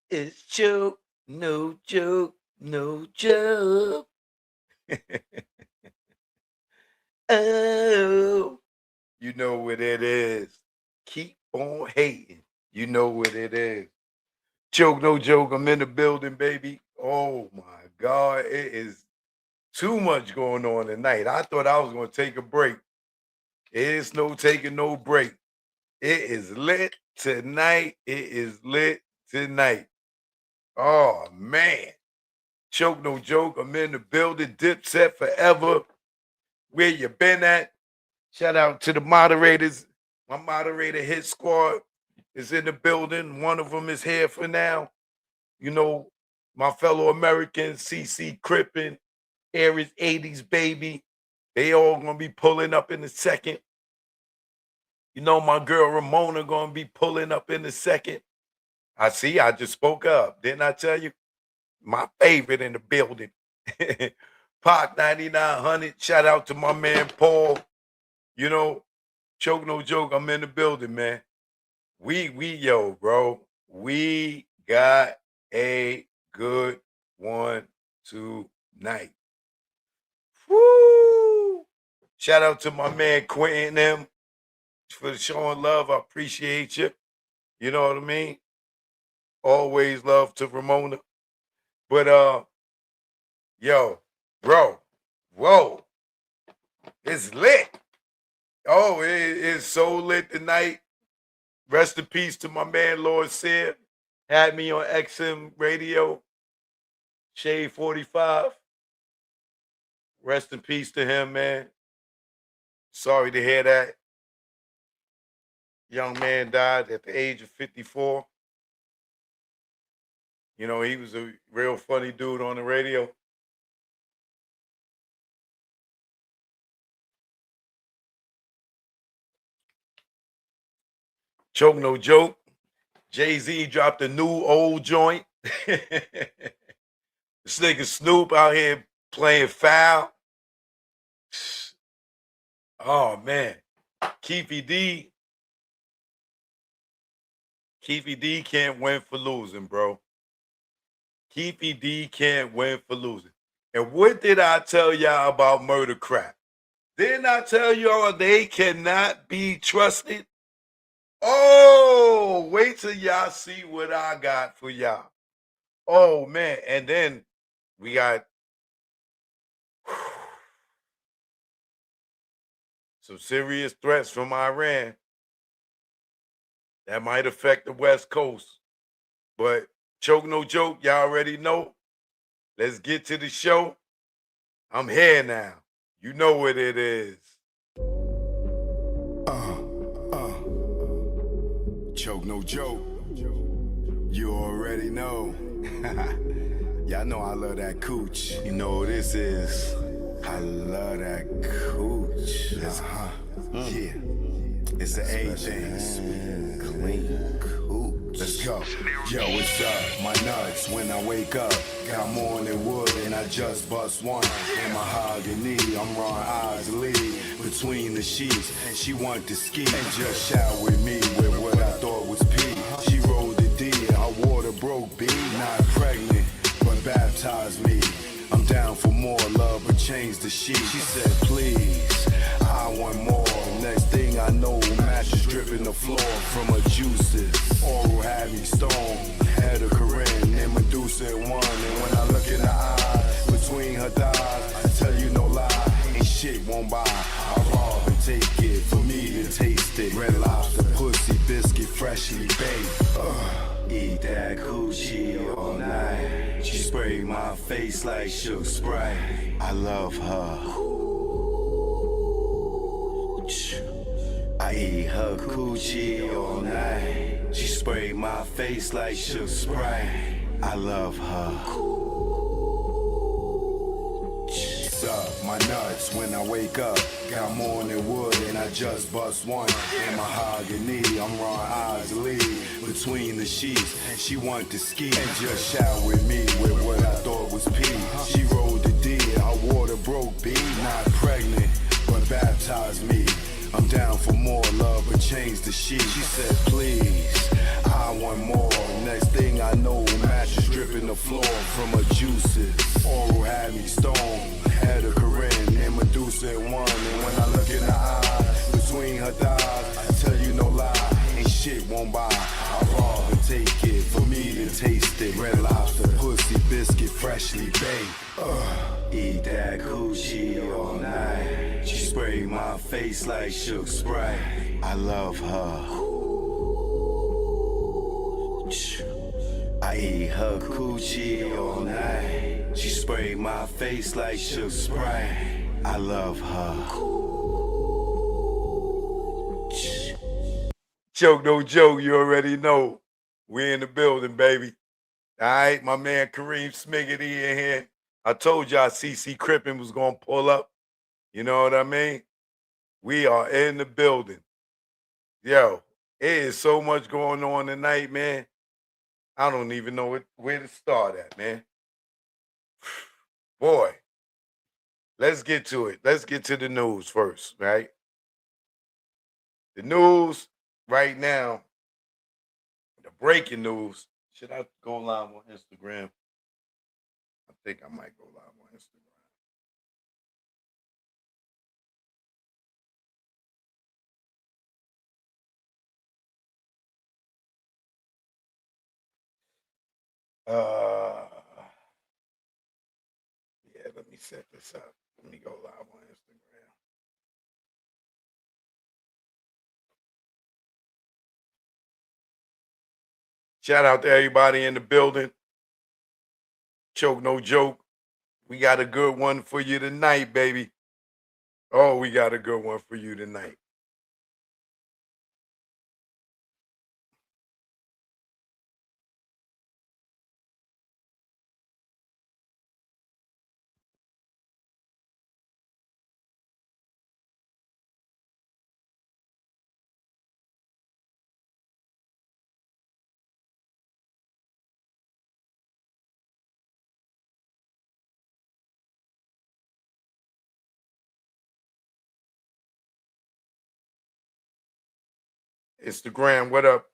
It's joke, no joke, no joke. Oh, you know what it is. Keep on hating. You know what it is. Joke, no joke. I'm in the building, baby. Oh my God. It is too much going on tonight. I thought I was going to take a break. It's no taking no break. It is lit tonight. It is lit tonight. Oh, man. Joke, no joke. I'm in the building. Dipset forever. Where you been at? Shout out to the moderators. My moderator hit squad is in the building. One of them is here for now. You know, my fellow Americans, CC Crippin, Aries 80s baby. They all gonna be pulling up in a second. You know, my girl Ramona gonna be pulling up in a second. I see, I just spoke up. Didn't I tell you? My favorite in the building. Pac 9900. Shout out to my man Paul. You know, joke no joke. I'm in the building, man. Yo, bro. We got a good one tonight. Woo! Shout out to my man Quentin M for showing love. I appreciate you. You know what I mean? Always love to Ramona. But yo, bro, whoa, it's lit. Oh, it is so lit tonight. Rest in peace to my man Lord Sear. Had me on XM Radio, Shade 45. Rest in peace to him, man. Sorry to hear that. Young man died at the age of 54. You know, he was a real funny dude on the radio. Joke no joke. Jay-Z dropped a new old joint. This nigga Snoop out here playing foul. Oh, man. Keefe D. Keefe D can't win for losing, bro. Keefe D can't win for losing. And what did I tell y'all about murder crap? Didn't I tell y'all they cannot be trusted? Oh, wait till y'all see what I got for y'all. Oh, man. And then we got some serious threats from Iran that might affect the West Coast. But joke no joke, y'all already know. Let's get to the show. I'm here now. You know what it is. Joke no joke. You already know. Y'all know I love that cooch. You know what this is. I love that cooch. Yeah. It's an A thing. Clean cooch. Let's go. Yo, what's up? My nuts when I wake up. Got morning wood and I just bust one. In my mahogany, I'm Ron Isley. Between the sheets, she want to ski and just shout with me with what I thought was pee. She rolled the D, her water broke B. Not pregnant, but baptized me. I'm down for more love, but change the sheet. She said, please, I want more. Next thing I know, mattress dripping the floor from her juices. Oral had me stoned, had a Corinne and Medusa in one. And when I look in her eye, between her thighs, I tell you no lie, ain't shit won't buy. I rob and take it for me to taste it. Red lobster, pussy, biscuit, freshly baked. Eat that coochie all night. She sprayed my face like Shook Sprite. I love her. I eat her coochie all night. She sprayed my face like Shook Sprite. I love her. Up my nuts when I wake up. Got morning wood and I just bust one. In my mahogany, I'm Ron Isley. Between the sheets, she want to ski and just shout with me with what I thought was pee. She rolled the D, her water broke B. Not pregnant, but baptized me. I'm down for more love, but change the sheet. She said, please, I want more. Next thing I know, gripping the floor from her juices. Oral had me stoned, had a Corinne and Medusa in one. And when I look in her eyes, between her thighs, I tell you no lie, ain't shit won't buy. I rob and take it, for me to taste it. Red Lobster, pussy, biscuit, freshly baked. Eat that coochie all night. She sprayed my face like Shook Sprite. I love her. I eat her coochie all night. She sprayed my face like Shook Sprite. I love her. Joke, no joke, you already know. We in the building, baby. All right, my man Kareem Smiggity in here. I told y'all CC Crippen was going to pull up. You know what I mean? We are in the building. Yo, it is so much going on tonight, man. I don't even know where to start at, man. Boy, let's get to it. Let's get to the news first, right? The news right now, the breaking news. Should I go live on Instagram? I think I might go live on Instagram. Yeah, let me set this up. Let me go live on Instagram. Shout out to everybody in the building. Choke, no joke. We got a good one for you tonight, baby. Oh, we got a good one for you tonight. Instagram, what up?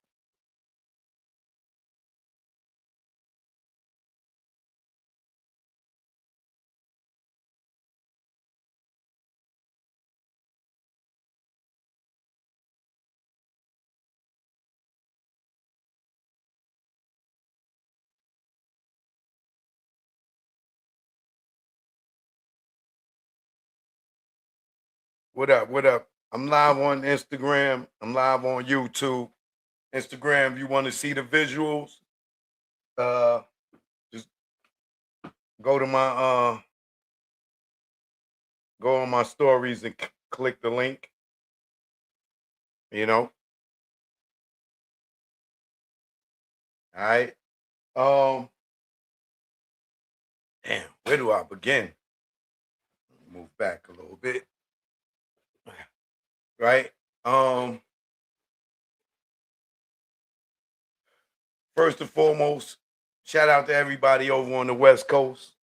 What up? What up? I'm live on Instagram. I'm live on YouTube. Instagram, you want to see the visuals? Just go to my go on my stories and click the link. You know. All right. Damn, where do I begin? Move back a little bit. Right? First and foremost, shout out to everybody over on the West Coast.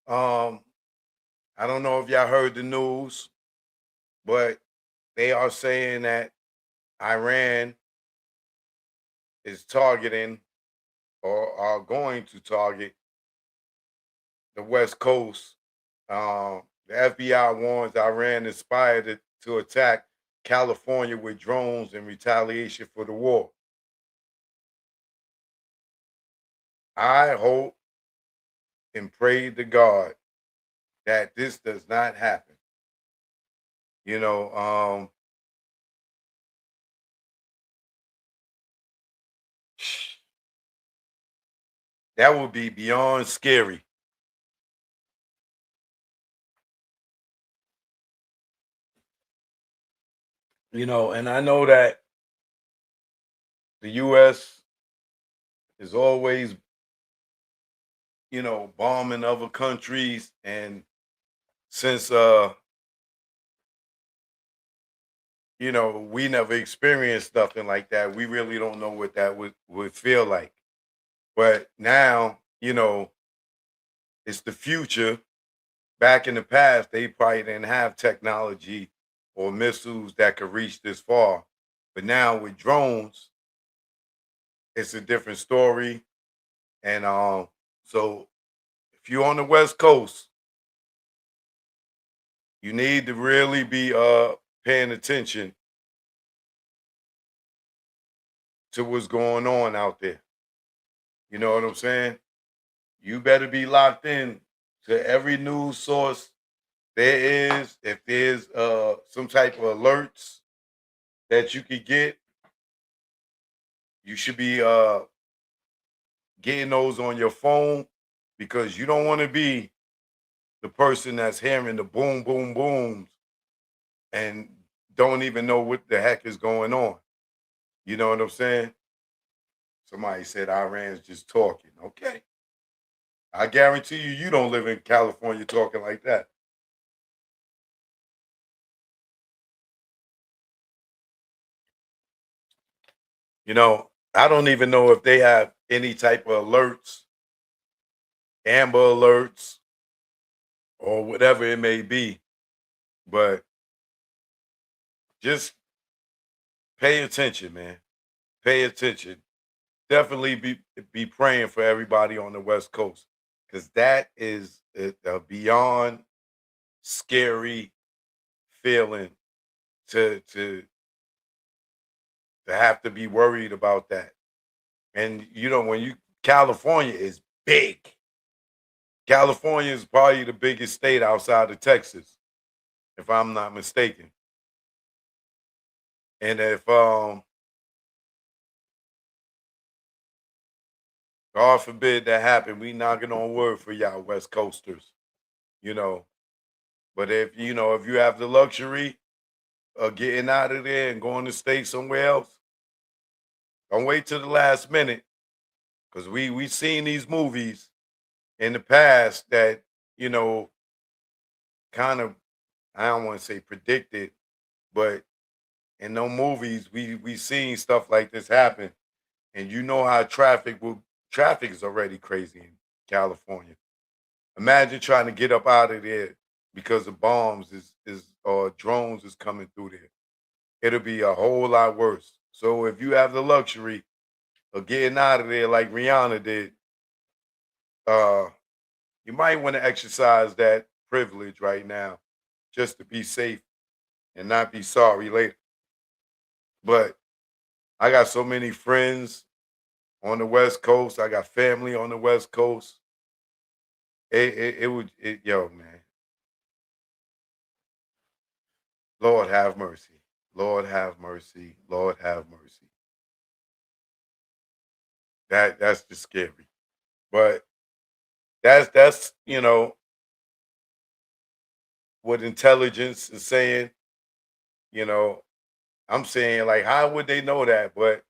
I don't know if y'all heard the news, but they are saying that Iran is targeting or are going to target the West Coast. The FBI warns Iran inspired to attack California with drones in retaliation for the war. I hope and pray to God that this does not happen. You know, that would be beyond scary. You know, and I know that the US is always, you know, bombing other countries. And since you know, we never experienced nothing like that, we really don't know what that would feel like. But now, you know, it's the future. Back in the past, they probably didn't have technology or missiles that could reach this far. But now with drones, it's a different story. And so if you're on the West Coast, you need to really be paying attention to what's going on out there. You know what I'm saying? You better be locked in to every news source there is. If there's some type of alerts that you could get, you should be getting those on your phone because you don't want to be the person that's hearing the boom, boom, booms and don't even know what the heck is going on. You know what I'm saying? Somebody said Iran's just talking. Okay. I guarantee you, you don't live in California talking like that. You know, I don't even know if they have any type of alerts, amber alerts, or whatever it may be. But just pay attention, man. Pay attention. Definitely be praying for everybody on the West Coast because that is a beyond scary feeling to have to be worried about that. And you know, when you California is big. California is probably the biggest state outside of Texas, if I'm not mistaken. And if God forbid that happen, we knocking on wood for y'all West Coasters, you know. But if you know, if you have the luxury of getting out of there and going to stay somewhere else, don't wait till the last minute. Because we seen these movies in the past that, you know, kind of I don't want to say predicted, but in no movies we seen stuff like this happen. And you know how traffic is already crazy in California. Imagine trying to get up out of there because of bombs is or drones is coming through there. It'll be a whole lot worse. So if you have the luxury of getting out of there like Rihanna did, uh, you might want to exercise that privilege right now just to be safe and not be sorry later. But I got so many friends on the West Coast. I got family on the West Coast. Yo, man. Lord have mercy. Lord have mercy. Lord have mercy. That's just scary. But that's you know what intelligence is saying. You know, I'm saying like, how would they know that? But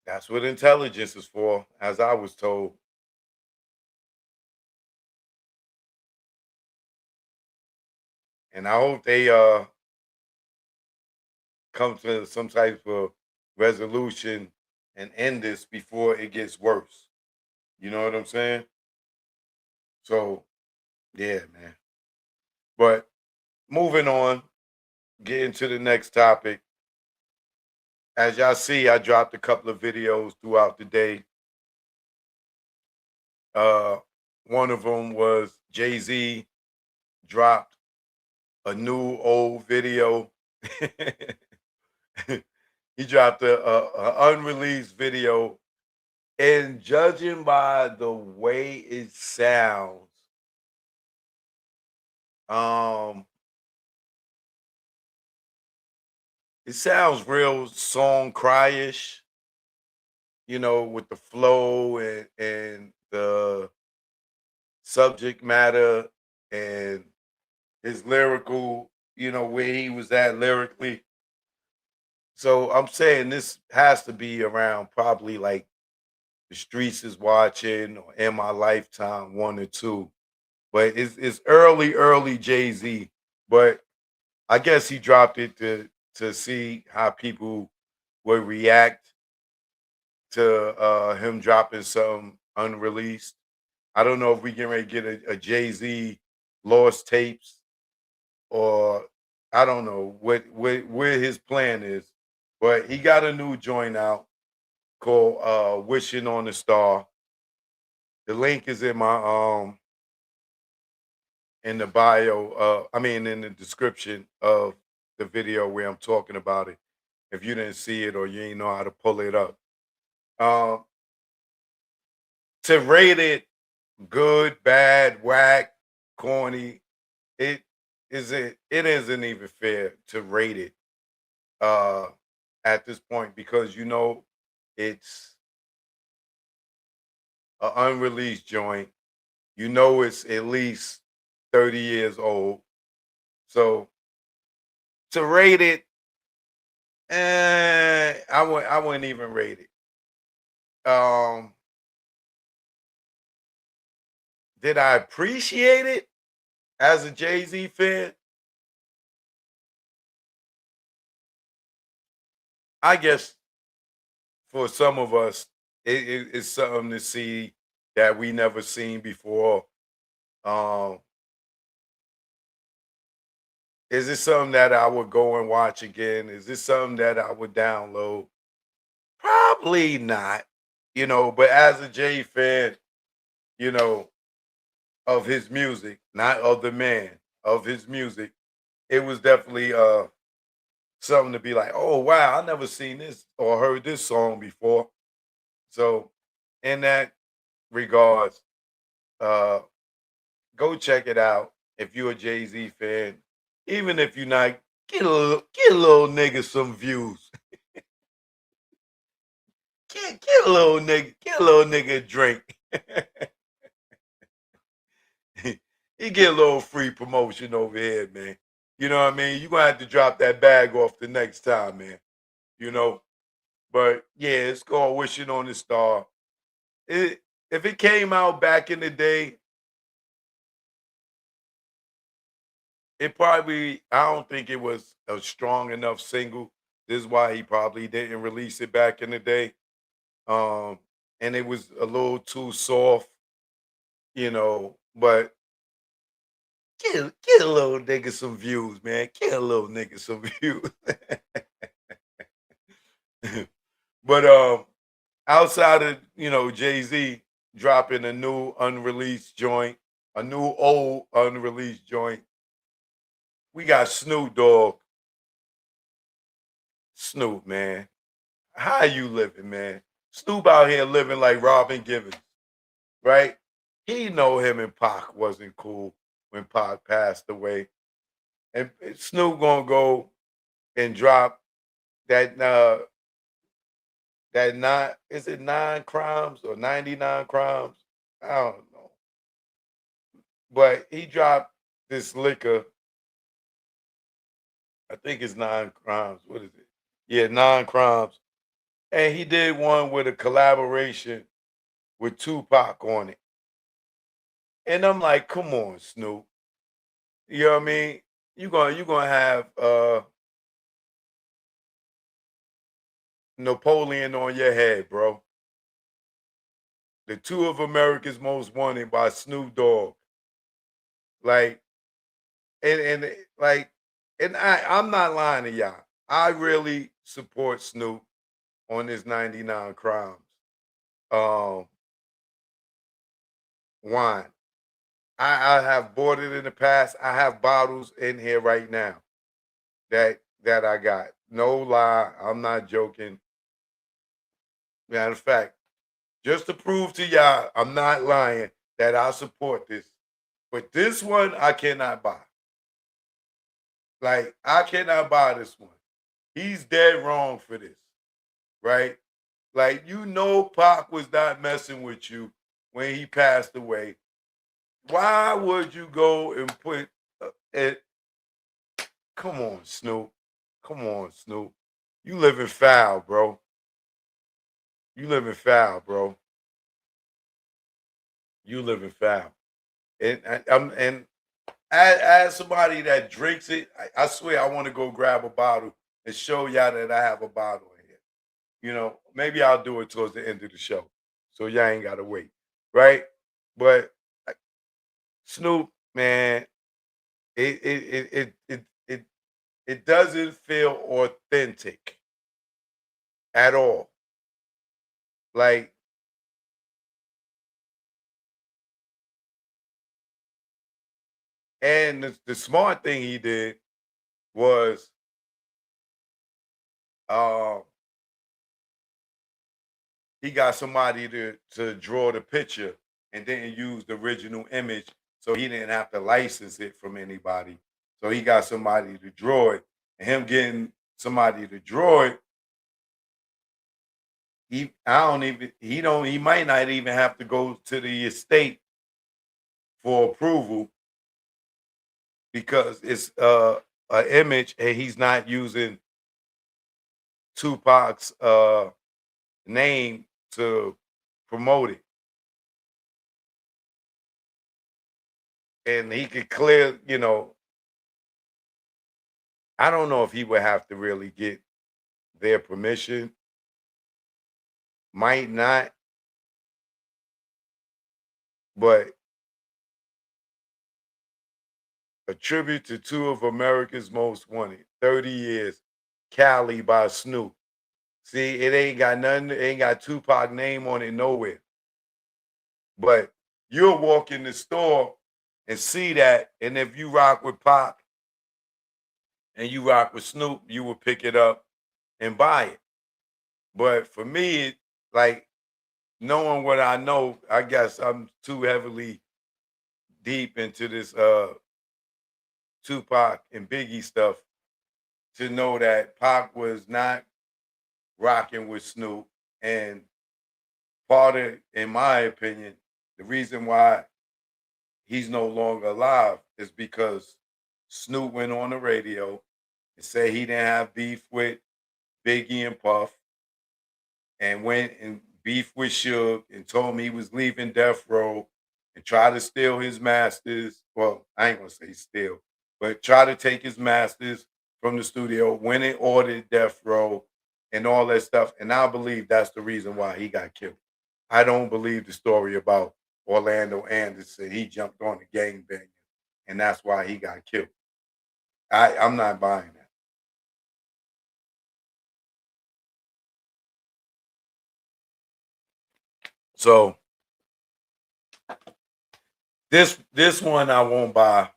that's what intelligence is for, as I was told. And I hope they come to some type of resolution and end this before it gets worse. You know what I'm saying? So yeah, man. But moving on, getting to the next topic. As y'all see, I dropped a couple of videos throughout the day. Uh, one of them was Jay Z dropped a new old video. He dropped a unreleased video, and judging by the way it sounds, um, it sounds real song cryish, you know, with the flow and the subject matter and his lyrical, you know, where he was at lyrically. So I'm saying this has to be around probably like The Streets is Watching or In My Lifetime 1 or 2. But it's early Jay Z. But I guess he dropped it to see how people would react to him dropping some unreleased. I don't know if we can ready to get a Jay Z lost tapes or I don't know what his plan is, but he got a new joint out called "Wishing on a Star." The link is in my in the bio. I mean, in the description of the video where I'm talking about it. If you didn't see it or you ain't know how to pull it up, um, to rate it good, bad, whack, corny, it it isn't even fair to rate it uh at this point because it's an unreleased joint. It's at least 30 years old. So to rate it, I wouldn't even rate it. Did I appreciate it as a Jay-Z fan? I guess for some of us, it's something to see that we never seen before. Um, is it something that I would go and watch again? Is this something that I would download? Probably not, but as a Jay fan, you know, of his music, not of the man, of his music, it was definitely something to be like, oh wow, I never seen this or heard this song before. So in that regards, uh go check it out if you're a Jay-Z fan. Even if you're not, get a little nigga some views. Get a little nigga a drink. He get a little free promotion over here, man. You know what I mean? You're gonna have to drop that bag off the next time, man. You know? But yeah, it's called Wishing on the Star. It if it came out back in the day, it probably I don't think it was a strong enough single. This is why he probably didn't release it back in the day. Um, and it was a little too soft, but get a little nigga some views, man. Get a little nigga some views. But outside of Jay-Z dropping a new unreleased joint, a new old unreleased joint, we got Snoop Dogg. Snoop, man. How you living, man? Snoop out here living like Robin Givens, right? He know him and Pac wasn't cool when Pac passed away. And Snoop gonna go and drop that that nine is it 9 crimes or 99 crimes? I don't know. But he dropped this liquor. I think it's 9 crimes. What is it? Yeah, 9 crimes. And he did one with a collaboration with Tupac on it. And I'm like, come on, Snoop. You know what I mean? You gonna have Napoleon on your head, bro. The two of America's most wanted by Snoop Dogg. Like like I'm not lying to y'all. I really support Snoop on his 99 crimes. Um wine. I have bought it in the past. I have bottles in here right now that I got. No lie, I'm not joking. Matter of fact, just to prove to y'all I'm not lying that I support this. But this one I cannot buy. Like I cannot buy this one. He's dead wrong for this, right? Like Pac was not messing with you when he passed away. Why would you go and put it? Come on, Snoop. Come on, Snoop. You living foul, bro. You living foul, bro. You living foul. And as somebody that drinks it, I swear I want to go grab a bottle and show y'all that I have a bottle in here. Maybe I'll do it towards the end of the show, so y'all ain't gotta wait, right? But Snoop, man, it doesn't feel authentic at all. Like And the smart thing he did was uh, he got somebody to draw the picture and didn't use the original image, so he didn't have to license it from anybody. So he got somebody to draw it, and him getting somebody to draw it, he might not even have to go to the estate for approval because it's an image and he's not using Tupac's name to promote it. And he could clear, I don't know if he would have to really get their permission. Might not, but a tribute to two of America's most wanted, 30 years, Cali by Snoop. See, it ain't got nothing, it ain't got Tupac name on it nowhere. But you'll walk in the store and see that, and if you rock with Pac and you rock with Snoop, you will pick it up and buy it. But for me, like knowing what I know, I guess I'm too heavily deep into this Tupac and Biggie stuff to know that Pac was not rocking with Snoop. And part of, in my opinion, the reason why he's no longer alive is because Snoop went on the radio and said he didn't have beef with Biggie and Puff, and went and beef with Suge and told me he was leaving Death Row and tried to steal his masters. Well, I ain't gonna say steal, but try to take his masters from the studio, went and ordered Death Row and all that stuff. And I believe that's the reason why he got killed. I don't believe the story about Orlando Anderson. He jumped on the gangbang and that's why he got killed. I'm not buying that. So this one I won't buy.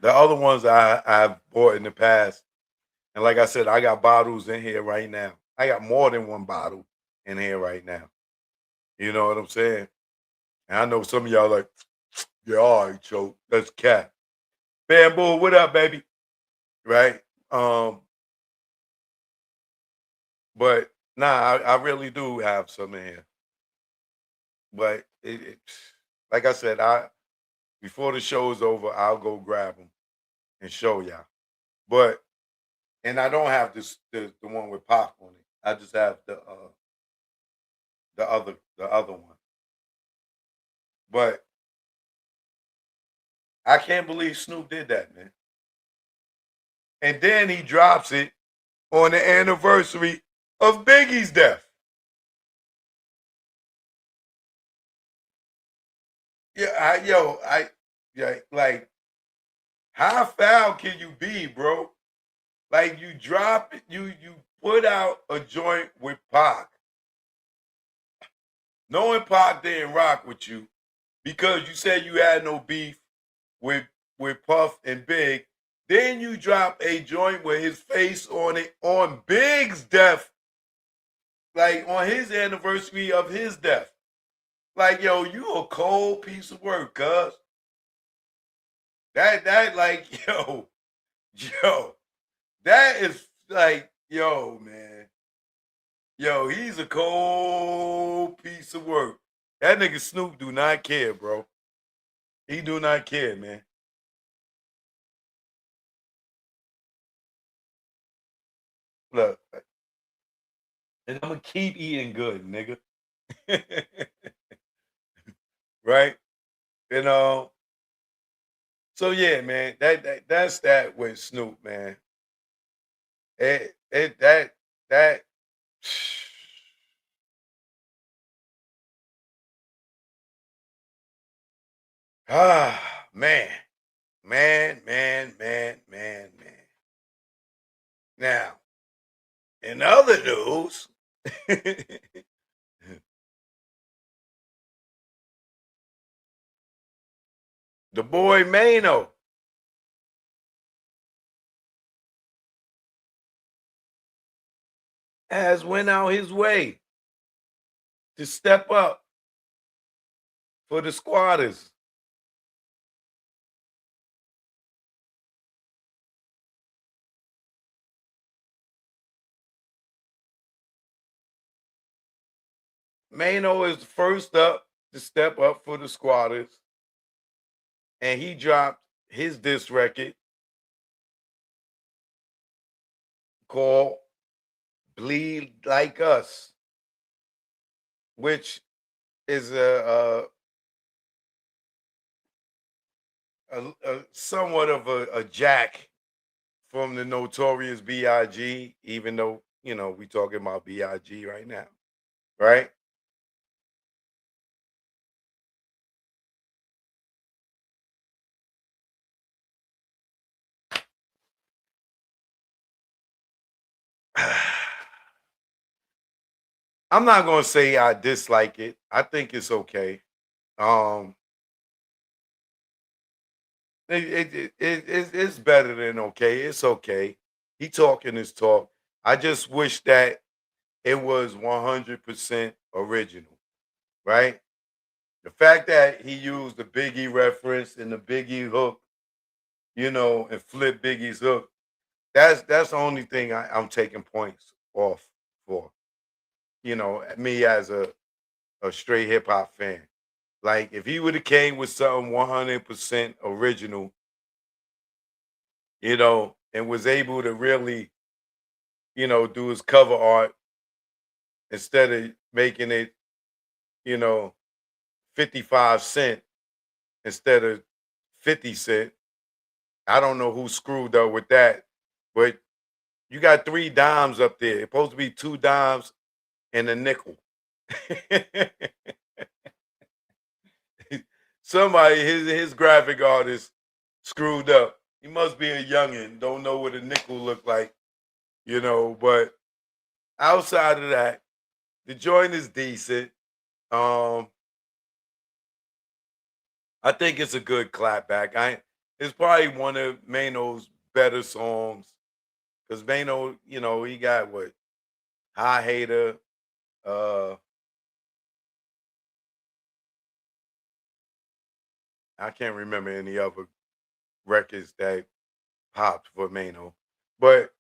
The other ones I've bought in the past, and like I said, I got bottles in here right now. I got more than one bottle in here right now. You know what I'm saying? And I know some of y'all like, yeah, all right, Joe, that's cat. Bamboo, what up, baby? Right? But nah, I really do have some in here. But like I said, I before the show is over, I'll go grab them and show y'all. But and I don't have the one with pop on it. I just have the other one. But I can't believe Snoop did that, man. And then he drops it on the anniversary of Biggie's death. Yeah, like, how foul can you be, bro? Like, you drop it, you put out a joint with Pac, knowing Pac didn't rock with you because you said you had no beef with Puff and Big. Then you drop a joint with his face on it on Big's death, like on his anniversary of his death. Like, yo, you a cold piece of work, cuz. That like, yo, that is like, yo, man. Yo, he's a cold piece of work. That nigga Snoop do not care, bro. He do not care, man. Look, and I'm gonna keep eating good, nigga. Right? You know. So yeah, man. That's that with Snoop, man. It that man. Man. Now, in other news, the boy Maino has went out his way to step up for the squatters. Maino is first up to step up for the squatters, and he dropped his diss record called "Bleed Like Us," which is a somewhat of a jack from the notorious Big, even though we talking about Big right now, right? I'm not gonna say I dislike it. I think it's okay. Um, it's better than okay. It's okay. He talking his talk. I just wish that it was 100% original, right? The fact that he used the Biggie reference and the Biggie hook, and flip Biggie's hook. That's the only thing I'm taking points off for. Me as a straight hip hop fan. Like if he would have came with something 100% original, and was able to really, do his cover art instead of making it, you know, 55 cent instead of 50 cent. I don't know who screwed up with that, but you got 3 dimes up there. It's supposed to be 2 dimes and a nickel. Somebody, his graphic artist screwed up. He must be a youngin', don't know what a nickel look like, but outside of that, the joint is decent. Um, I think it's a good clapback. It's probably one of Maino's better songs because Maino, he got what High Hater. Uh, I can't remember any other records that popped for Maino, but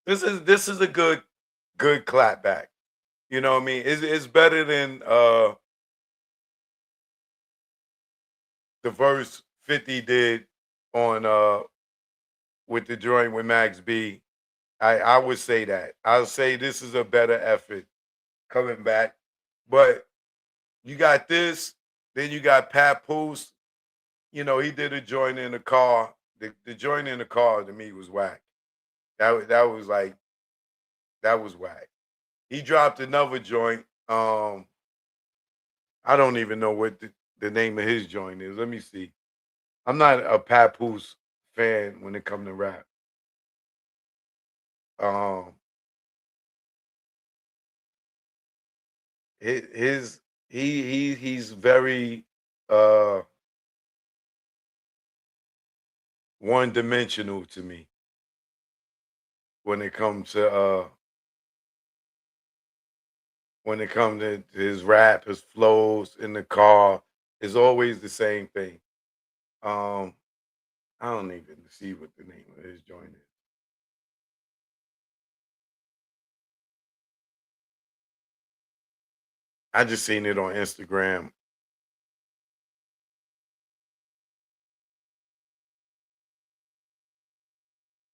this is a good clapback. You know what I mean? It's better than the verse 50 did on with the joint with Max B. I would say that. I'll say this is a better effort coming back. But you got this, then you got Papoose. He did a joint in the car. The joint in the car to me was whack. That was like that was whack. He dropped another joint. I don't even know what the name of his joint is. Let me see. I'm not a Papoose fan when it comes to rap. Um, his he's very uh one dimensional to me when it comes to his rap, his flows in the car is always the same thing. Um, I don't even see what the name of his joint is. I just seen it on Instagram.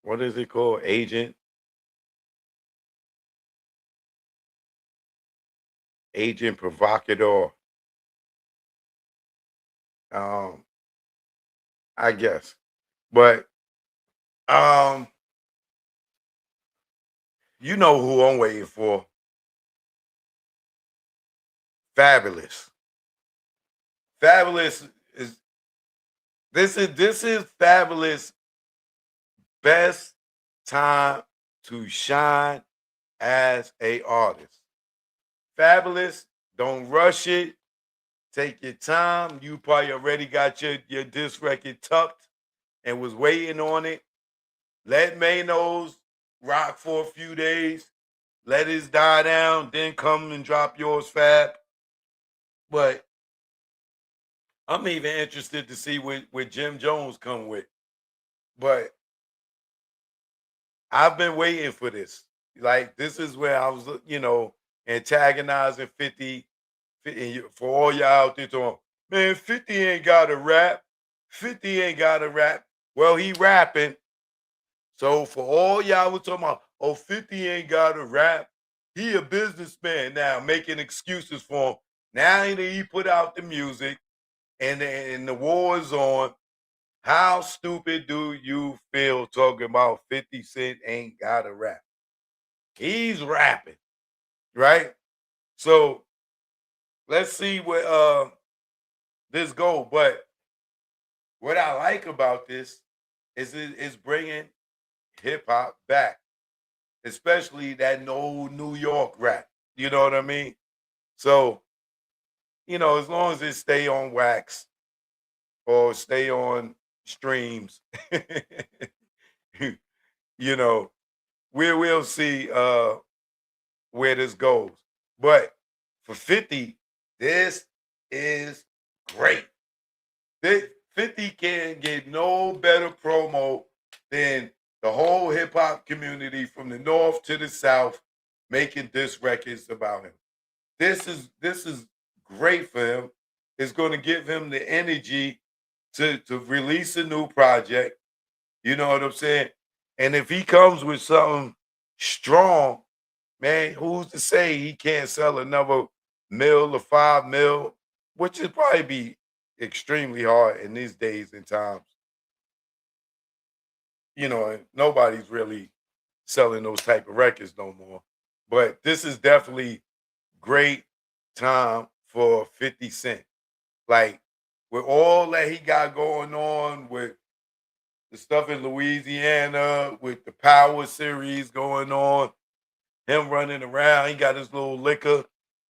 What is it called? Agent Provocateur. Um, I guess. But um, you know who I'm waiting for. Fabulous. Fabulous is this is Fabulous best time to shine as a artist. Fabulous, don't rush it. Take your time. You probably already got your disc record tucked and was waiting on it. Let Maynos rock for a few days. let his die down, then come and drop yours, Fab. But I'm even interested to see what Jim Jones come with. But I've been waiting for this. Like, this is where I was, antagonizing 50, for all y'all out there talking, man, 50 ain't got a rap. 50 ain't got a rap. Well, he rapping. So for all y'all was talking about, oh, 50 ain't got a rap. He a businessman now, making excuses for him. Now he put out the music and the war is on. How stupid do you feel talking about 50 Cent ain't got a rap? He's rapping, right? So let's see where this go. But what I like about this is it's bringing hip hop back, especially that old New York rap. You know what I mean? So, as long as it stay on wax or stay on streams, you know, we'll see where this goes. But for 50, this is great. 50 can get no better promo than the whole hip hop community from the north to the south making diss records about him. This is great for him. It's going to give him the energy to release a new project. You know what I'm saying? And if he comes with something strong, man, who's to say he can't sell another mil or 5 mil, which would probably be extremely hard in these days and times. And nobody's really selling those type of records no more. But this is definitely great time for 50 Cent. Like, with all that he got going on with the stuff in Louisiana, with the Power series going on, him running around, he got his little liquor,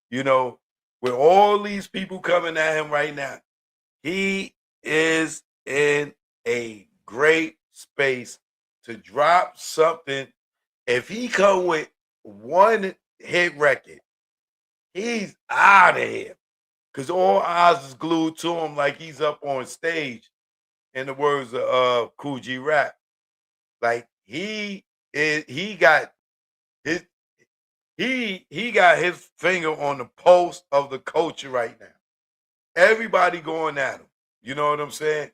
with all these people coming at him right now. He is in a great space to drop something. If he come with one hit record, he's out of here. Because all eyes is glued to him like he's up on stage, in the words of Cool G Rap. Like, he got his he got his finger on the pulse of the culture right now. Everybody going at him. You know what I'm saying?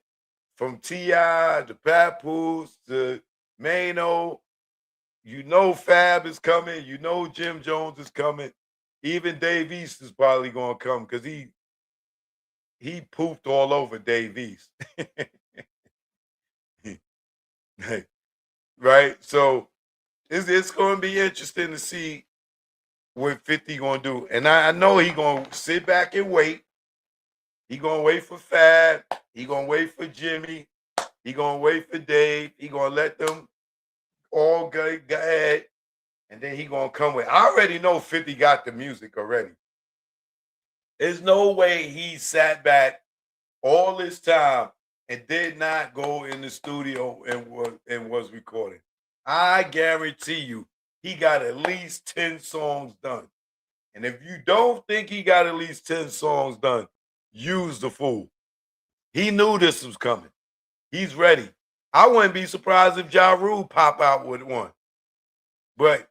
From T.I. to Papoose to Maino, Fab is coming. Jim Jones is coming. Even Dave East is probably going to come because he pooped all over Dave East. Right? So it's going to be interesting to see what 50 going to do. And I know he going to sit back and wait. He going to wait for Fab. He going to wait for Jimmy. He going to wait for Dave. He going to let them all go ahead. And then he going to come with. I already know 50 got the music already. There's no way he sat back all this time and did not go in the studio and was recording. I guarantee you, he got at least 10 songs done. And if you don't think he got at least 10 songs done, use the fool. He knew this was coming. He's ready. I wouldn't be surprised if Ja Rule pop out with one. But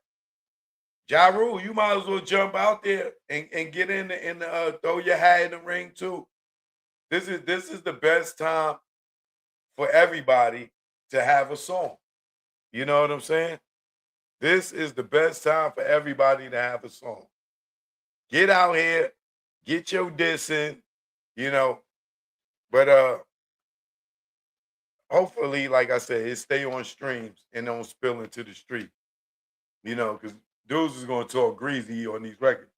Ja Rule, you might as well jump out there and get in and throw your hat in the ring too. This is the best time for everybody to have a song. You know what I'm saying? This is the best time for everybody to have a song. Get out here, get your diss in, But hopefully, like I said, it stay on streams and don't spill into the street. Because dudes is gonna talk greasy on these records.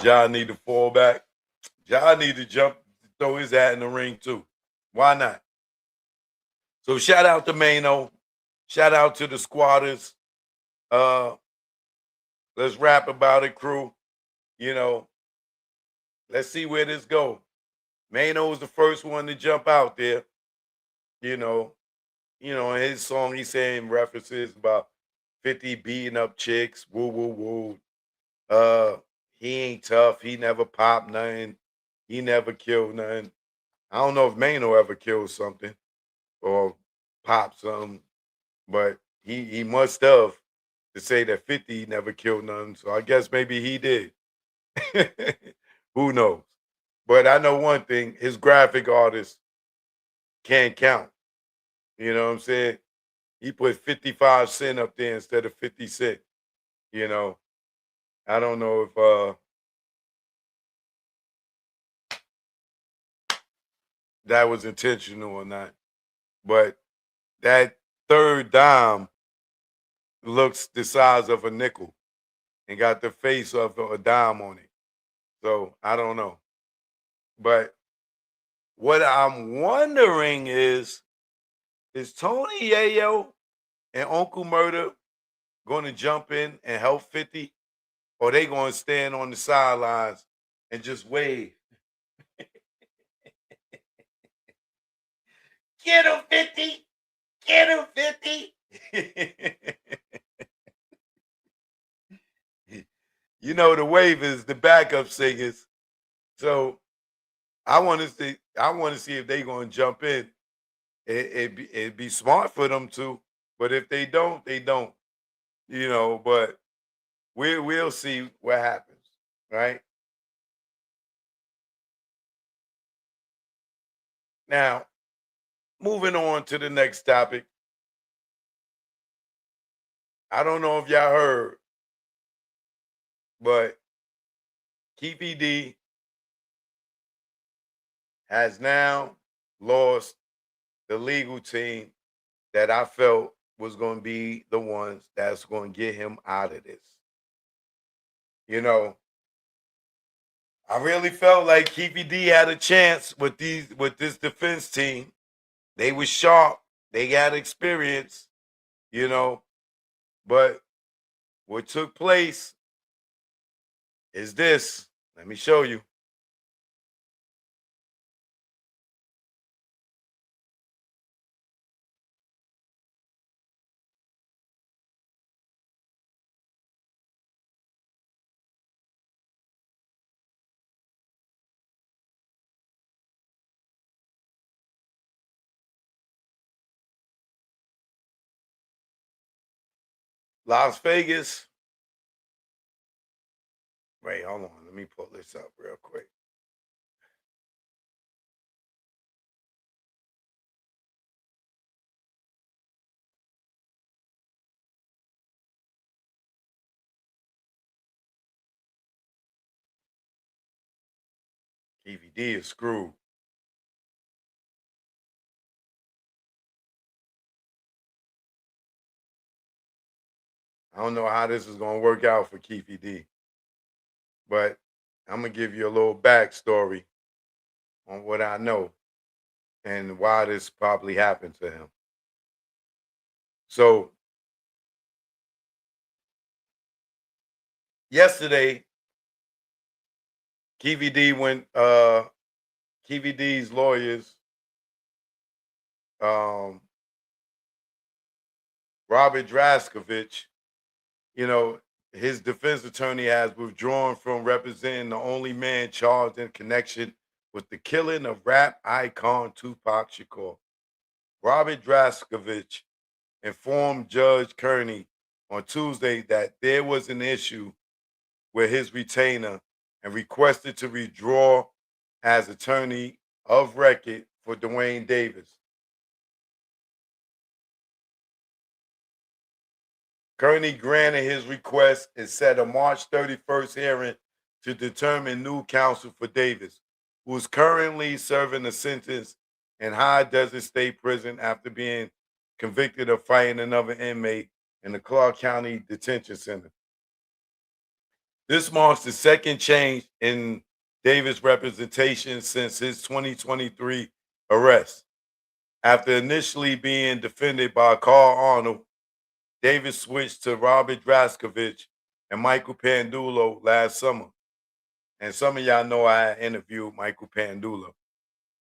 John need to fall back. John need to jump, throw his hat in the ring too. Why not? So shout out to Maino. Shout out to the squatters. Let's rap about it, crew. Let's see where this go. Maino was the first one to jump out there. in his song, he's saying references about 50 beating up chicks, woo woo woo. Uh, he ain't tough. He never popped nothing. He never killed nothing. I don't know if Maino ever killed something or popped something, but he must have to say that 50 never killed nothing. So I guess maybe he did. Who knows? But I know one thing: his graphic artist can't count. You know what I'm saying? He put 55 cent up there instead of 50 cent. You know, I don't know if that was intentional or not, but that third dime looks the size of a nickel and got the face of a dime on it. So I don't know. But what I'm wondering is Tony Yayo and Uncle Murder going to jump in and help 50? Or they going to stand on the sidelines and just wave? Get him, 50! Get him, 50! The wave is the backup singers. So I want to see if they going to jump in. It'd be smart for them to, but if they don't, they don't. But we'll see what happens, right? Now, moving on to the next topic. I don't know if y'all heard, but Keefe D has now lost the legal team that I felt was going to be the ones that's going to get him out of this. I really felt like Keefe D had a chance with this defense team. They were sharp. They got experience, you know. But what took place is this. Let me show you. Las Vegas. Wait, hold on. Let me pull this up real quick. Keefe D is screwed. I don't know how this is going to work out for Keefe D, but I'm going to give you a little backstory on what I know and why this probably happened to him. So, yesterday, Keefe D's lawyers, um, Robert Draskovic, his defense attorney has withdrawn from representing the only man charged in connection with the killing of rap icon Tupac Shakur. Robert Draskovic informed Judge Kearney on Tuesday that there was an issue with his retainer and requested to withdraw as attorney of record for Dwayne Davis. Kearney granted his request and set a March 31st hearing to determine new counsel for Davis, who is currently serving a sentence in High Desert State Prison after being convicted of fighting another inmate in the Clark County Detention Center. This marks the second change in Davis' representation since his 2023 arrest. After initially being defended by Carl Arnold, Davis switched to Robert Draskovic and Michael Pandulo last summer. And some of y'all know I interviewed Michael Pandulo,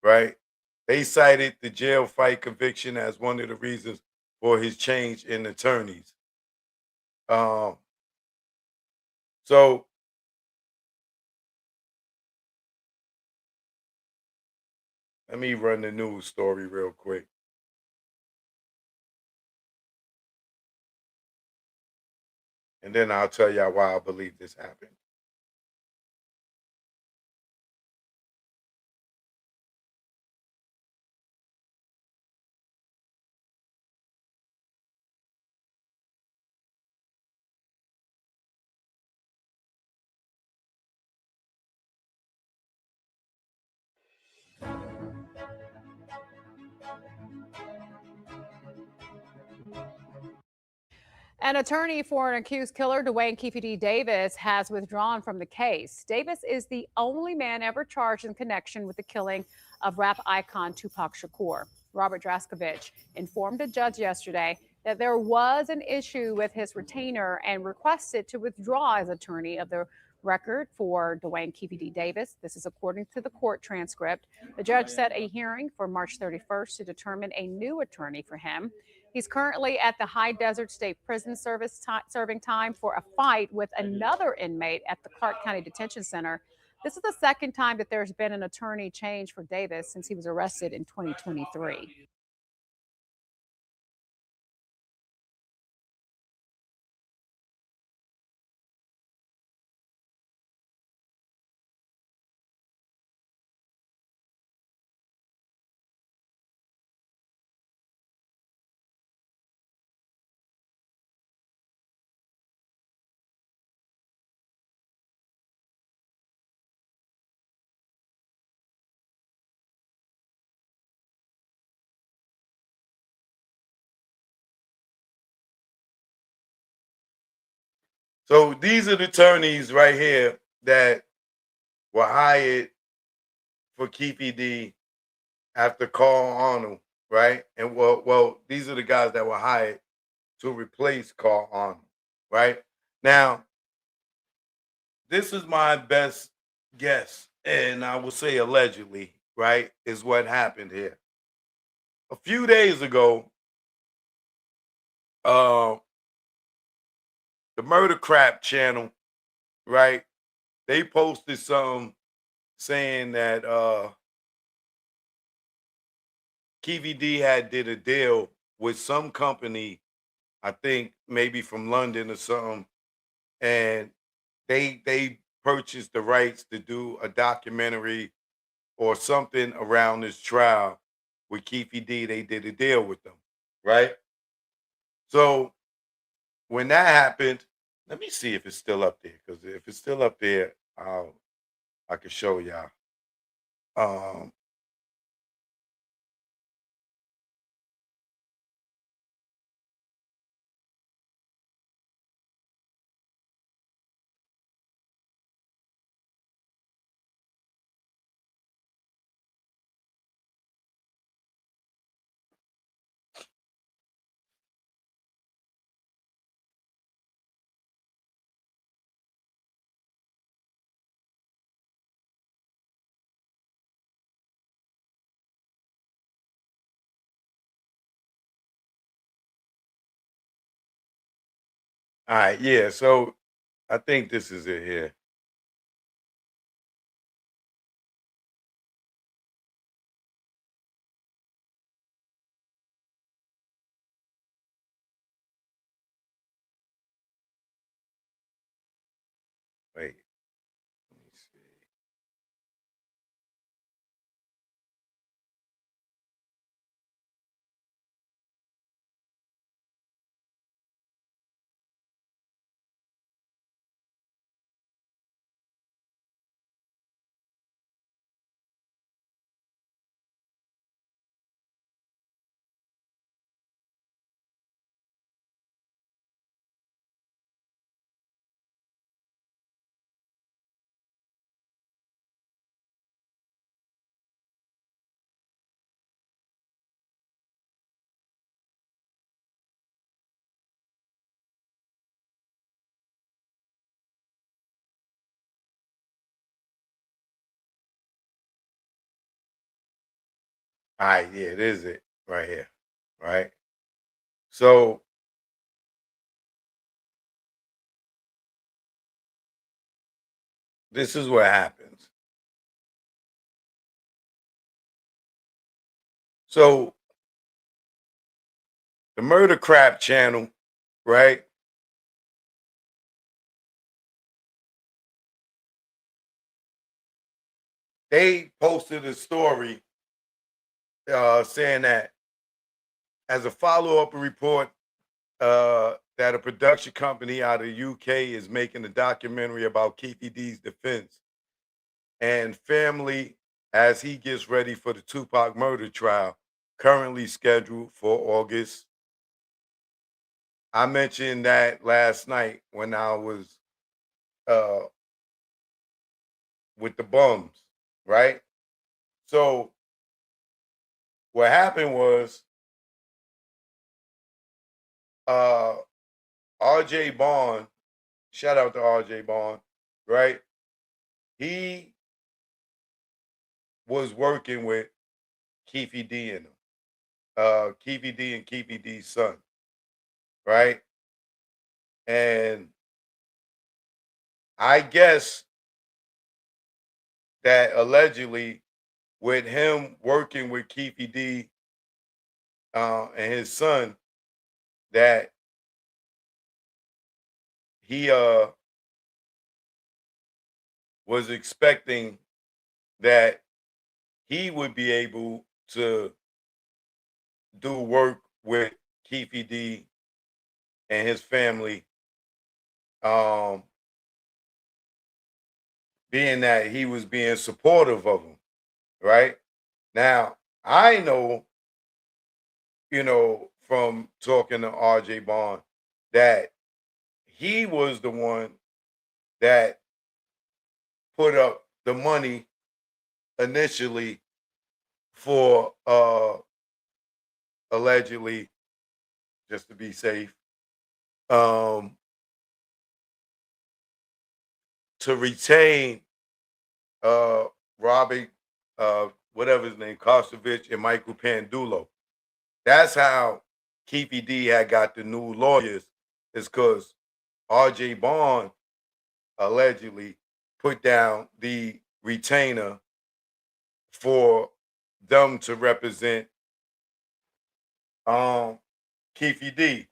right? They cited the jail fight conviction as one of the reasons for his change in attorneys. Um, so let me run the news story real quick. And then I'll tell y'all why I believe this happened. An attorney for an accused killer, Dwayne Keefe D. Davis, has withdrawn from the case. Davis is the only man ever charged in connection with the killing of rap icon Tupac Shakur. Robert Draskevich informed a judge yesterday that there was an issue with his retainer and requested to withdraw as attorney of the record for Dwayne Keefe D. Davis. This is according to the court transcript. The judge set a hearing for March 31st to determine a new attorney for him. He's currently at the High Desert State Prison serving time for a fight with another inmate at the Clark County Detention Center. This is the second time that there's been an attorney change for Davis since he was arrested in 2023. So these are the attorneys right here that were hired for Keefe D after Carl Arnold, right? And these are the guys that were hired to replace Carl Arnold, right? Now, this is my best guess, and I will say allegedly, right, is what happened here. A few days ago, uh, the Murder Crap channel, right, they posted something saying that Keefe D had did a deal with some company, I think maybe from London or something, and they purchased the rights to do a documentary or something around this trial with Keefe D. They did a deal with them, right? So when that happened, let me see if it's still up there. Because if it's still up there, I can show y'all. Um, all right, yeah. So I think this is it here. Wait, let me see. All right, yeah, this is it right here, right? So this is what happens. So the Murder Crap channel, right? They posted a story saying that as a follow-up report that a production company out of the UK is making a documentary about Keefe D's defense and family as he gets ready for the Tupac murder trial, currently scheduled for August. I mentioned that last night when I was uh, with the bums, right? So what happened was uh, RJ Bond, shout out to RJ Bond, right? He was working with Keefe D and him. Keefe D and Keefe D's son, right? And I guess that allegedly with him working with Keefe D and his son, that he was expecting that he would be able to do work with Keefe D and his family, um, being that he was being supportive of him, right? Now, I know, from talking to RJ Bond, that he was the one that put up the money initially for allegedly, just to be safe, um, to retain uh Robbie, whatever his name, Kostovich and Michael Pandulo. That's how Keefe D had got the new lawyers, is because RJ Bond allegedly put down the retainer for them to represent um Keefe D.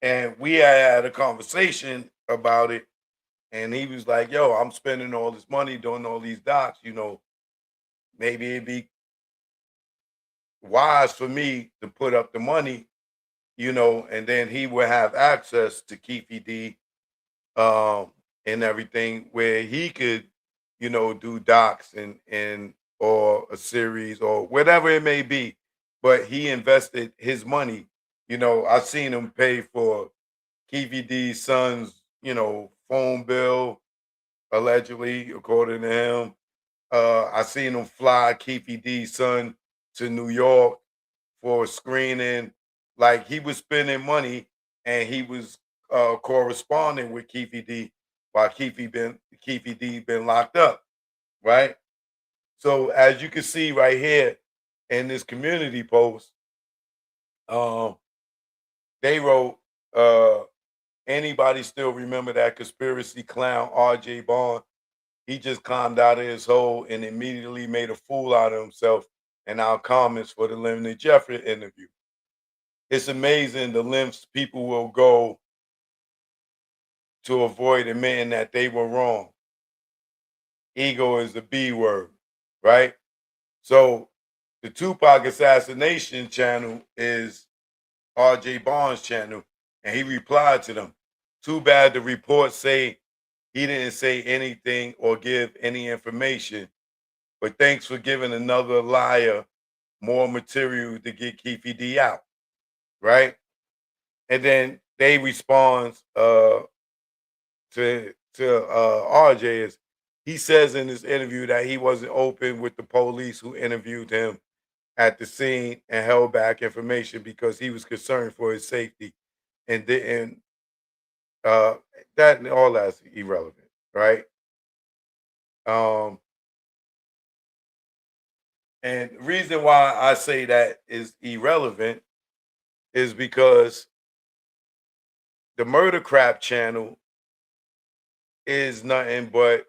And we had a conversation about it. And he was like, yo, I'm spending all this money doing all these docs, maybe it'd be wise for me to put up the money, and then he would have access to Keefe D um and everything where he could, do docs and or a series or whatever it may be. But he invested his money. I've seen him pay for Keefe D's son's, phone bill, allegedly, according to him. I seen him fly Keefe D's son to New York for a screening. Like he was spending money and he was corresponding with Keefe D while Keefe D been locked up, right? So as you can see right here in this community post, um, they wrote, anybody still remember that conspiracy clown RJ Bond? He just climbed out of his hole and immediately made a fool out of himself in our comments for the Limited Jeffrey interview. It's amazing the lengths people will go to avoid admitting that they were wrong. Ego is the B word, right? So the Tupac assassination channel is RJ Barnes' channel, and he replied to them. Too bad the reports say he didn't say anything or give any information, but thanks for giving another liar more material to get Keefe D out, right? And then they respond to RJ is he says in this interview that he wasn't open with the police who interviewed him at the scene and held back information because he was concerned for his safety and didn't uh that and all that's irrelevant, right? Um And the reason why I say that is irrelevant is because the Murder Crap channel is nothing but,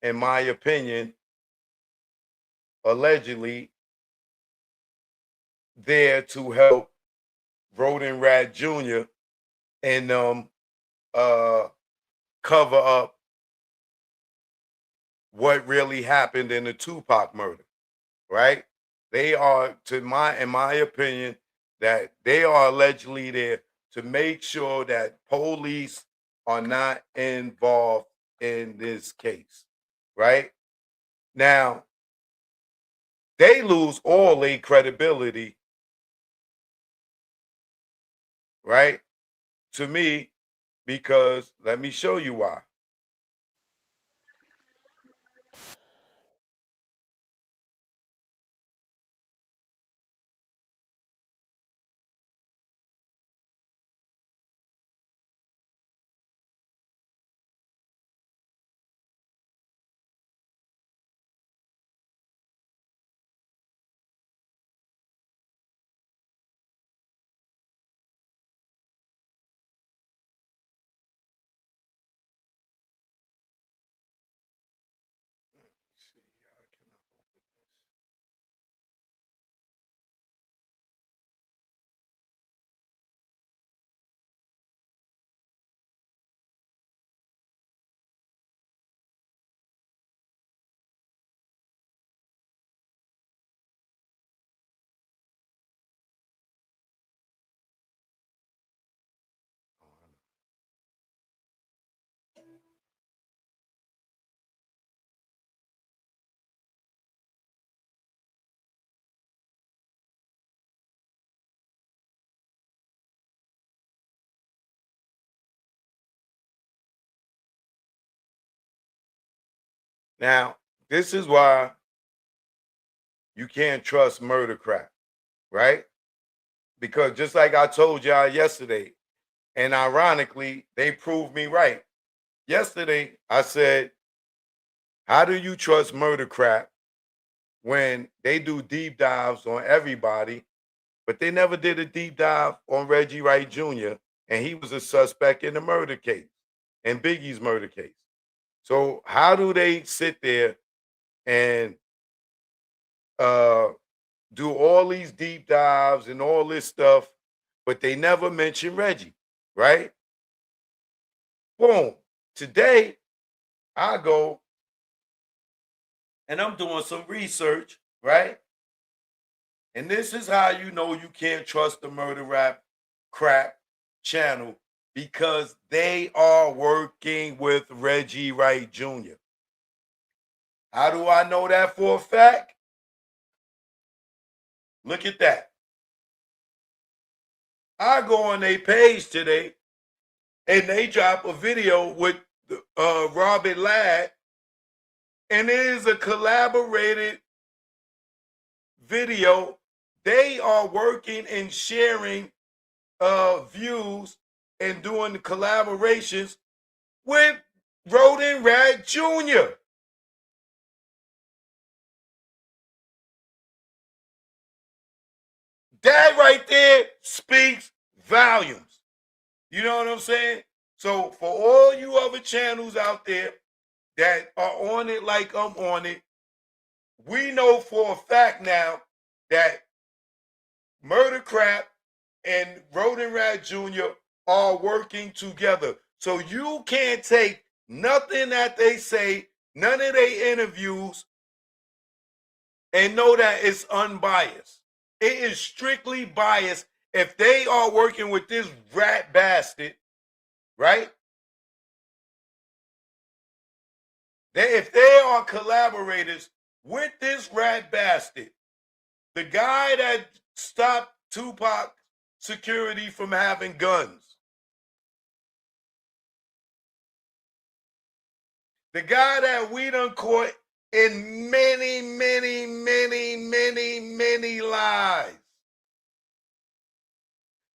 in my opinion, allegedly there to help Rodin Rat Jr. and cover up what really happened in the Tupac murder, right? They are, in my opinion, that they are allegedly there to make sure that police are not involved in this case, right? Now, they lose all their credibility, right? To me, because let me show you why. Now, this is why you can't trust Murder Crap, right? Because just like I told y'all yesterday, and ironically, they proved me right. Yesterday, I said, how do you trust Murder Crap when they do deep dives on everybody, but they never did a deep dive on Reggie Wright Jr., and he was a suspect in the murder case, in Biggie's murder case. So how do they sit there and do all these deep dives and all this stuff, but they never mention Reggie, right? Boom. Today, I go and I'm doing some research, right? And this is how you know you can't trust the Murder Rap Crap channel, because they are working with Reggie Wright Jr. How do I know that for a fact? Look at that. I go on their page today and they drop a video with Robert Ladd, and it is a collaborated video. They are working and sharing views and doing the collaborations with Rodin Rat Jr. That right there speaks volumes. You know what I'm saying? So for all you other channels out there that are on it like I'm on it, we know for a fact now that Murder Crap and Rodin Rat Jr. are working together. So you can't take nothing that they say, none of their interviews, and know that it's unbiased. It is strictly biased if they are working with this rat bastard, right? If they are collaborators with this rat bastard, the guy that stopped Tupac security from having guns, the guy that we done caught in many, many, many, many, many lies,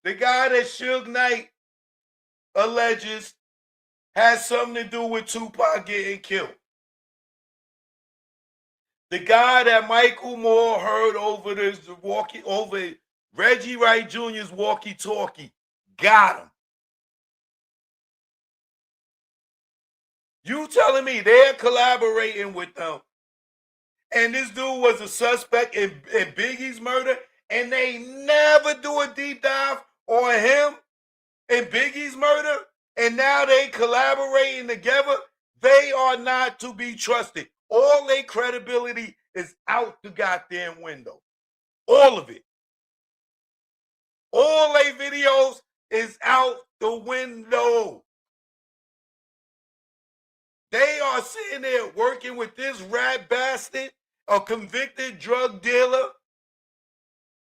the guy that Suge Knight alleges has something to do with Tupac getting killed. The guy that Michael Moore heard over over Reggie Wright Jr.'s walkie-talkie, got him. You telling me they're collaborating with them, and this dude was a suspect in Biggie's murder, and they never do a deep dive on him in Biggie's murder, and now they collaborating together? They are not to be trusted. All their credibility is out the goddamn window. All of it. All their videos is out the window. They are sitting there working with this rat bastard, a convicted drug dealer,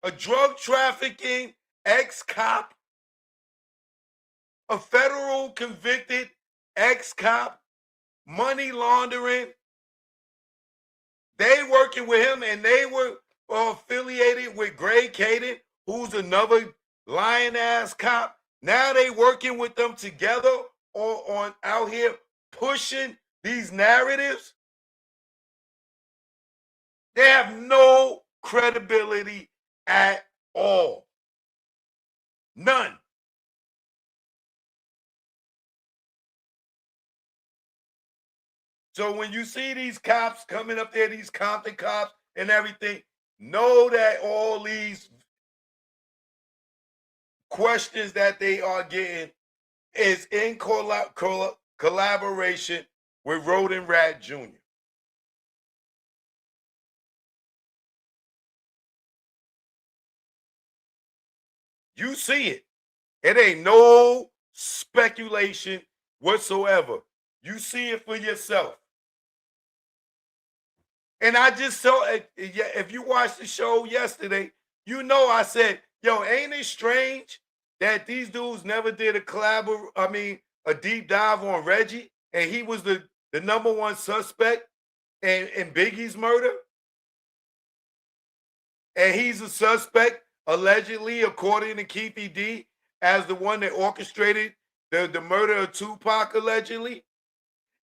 a drug trafficking ex-cop, a federal convicted ex-cop, money laundering. They working with him, and they were affiliated with Greg Caden, who's another lying-ass cop. Now they working with them together on out here pushing these narratives. They have no credibility at all. None. So when you see these cops coming up there, these Compton cops and everything, know that all these questions that they are getting is in collaboration with Roden Rat Jr. You see it. It ain't no speculation whatsoever. You see it for yourself. And I just saw it. If you watched the show yesterday, you know I said, yo, ain't it strange that these dudes never did a deep dive on Reggie, and he was the number one suspect in Biggie's murder? And he's a suspect, allegedly, according to Keefe D, as the one that orchestrated the murder of Tupac, allegedly.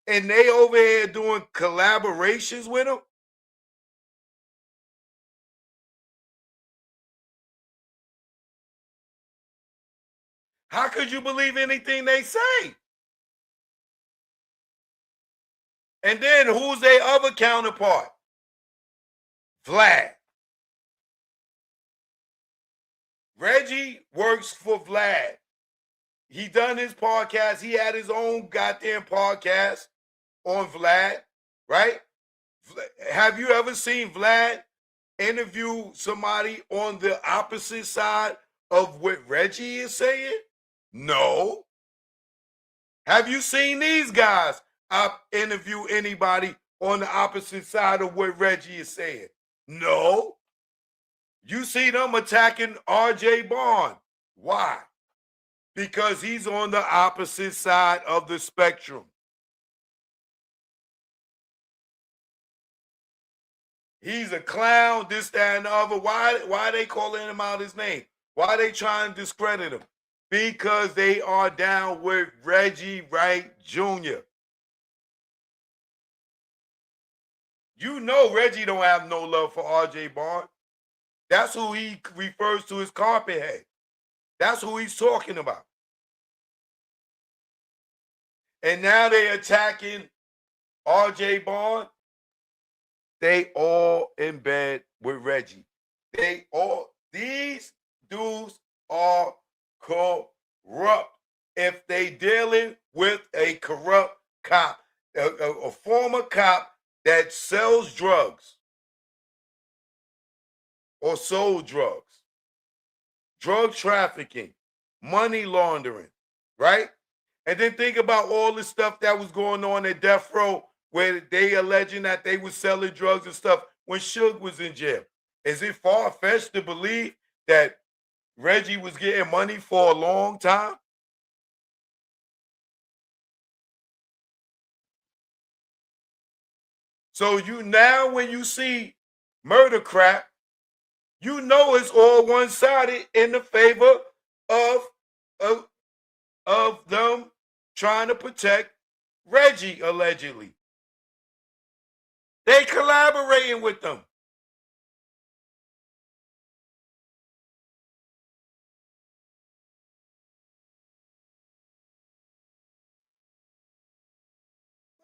And they over here doing collaborations with him. How could you believe anything they say? And then who's their other counterpart? Vlad. Reggie works for Vlad. He done his podcast. He had his own goddamn podcast on Vlad, right? Have you ever seen Vlad interview somebody on the opposite side of what Reggie is saying? No. Have you seen these guys interview anybody on the opposite side of what Reggie is saying? No. You see them attacking RJ Bond. Why? Because he's on the opposite side of the spectrum. He's a clown, this, that, and the other. Why are they calling him out his name? Why are they trying to discredit him? Because they are down with Reggie Wright Jr. You know Reggie don't have no love for RJ Bond. That's who he refers to as carpet head. That's who he's talking about. And now they're attacking RJ Bond. They all in bed with Reggie. These dudes are corrupt. If they dealing with a corrupt cop, a former cop that sells drugs or sold drugs, drug trafficking, money laundering, right? And then think about all the stuff that was going on at death row where they alleging that they were selling drugs and stuff when Suge was in jail. Is it far-fetched to believe that Reggie was getting money for a long time? So when you see murder crap, you know it's all one-sided in the favor of them trying to protect Reggie, allegedly. They collaborating with them.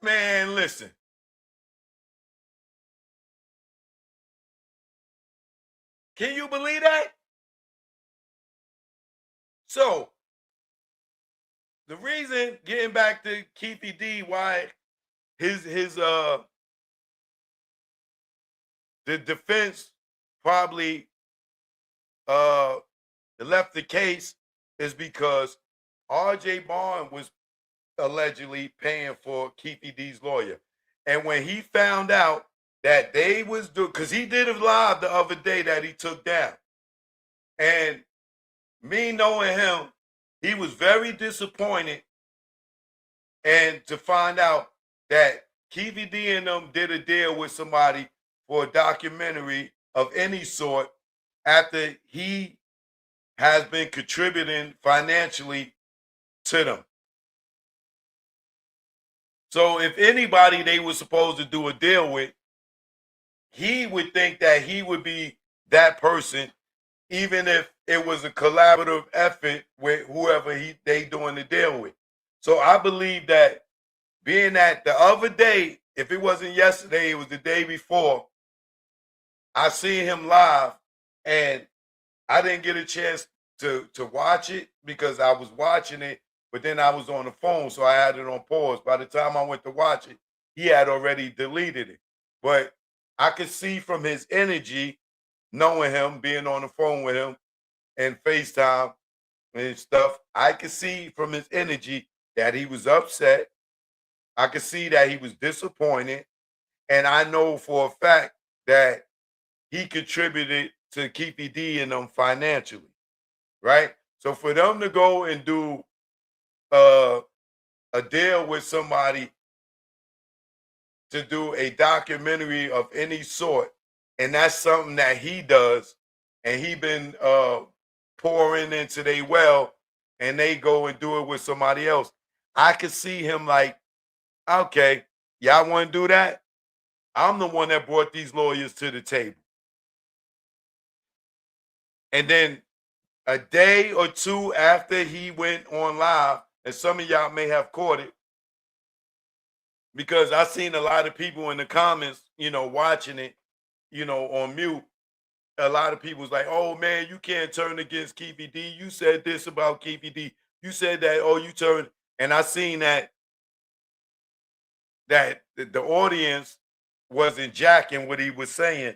Man, listen. Can you believe that? So, the reason, getting back to Keefe D, why his the defense probably left the case is because RJ Barnes was allegedly paying for Keefe D's lawyer. And when he found out that they was doing, because he did a live the other day that he took down. And me knowing him, he was very disappointed. And to find out that Keefe D and them did a deal with somebody for a documentary of any sort after he has been contributing financially to them. So if anybody they were supposed to do a deal with, he would think that he would be that person, even if it was a collaborative effort with whoever they doing the deal with. So I believe that being that the other day, if it wasn't yesterday, it was the day before, I seen him live and I didn't get a chance to watch it because I was watching it, but then I was on the phone, so I had it on pause. By the time I went to watch it, he had already deleted it. But I could see from his energy, knowing him, being on the phone with him and FaceTime and stuff, I could see from his energy that he was upset. I could see that he was disappointed. And I know for a fact that he contributed to Keefe D and them financially, right? So for them to go and do a deal with somebody to do a documentary of any sort, and that's something that he does, and he been pouring into their well, and they go and do it with somebody else. I could see him like, okay, y'all want to do that? I'm the one that brought these lawyers to the table. And then a day or two after he went on live, and some of y'all may have caught it, because I seen a lot of people in the comments, watching it, on mute. A lot of people was like, oh man, you can't turn against Keefe D. You said this about Keefe D. You said that, oh, you turned. And I seen that the audience wasn't jacking what he was saying,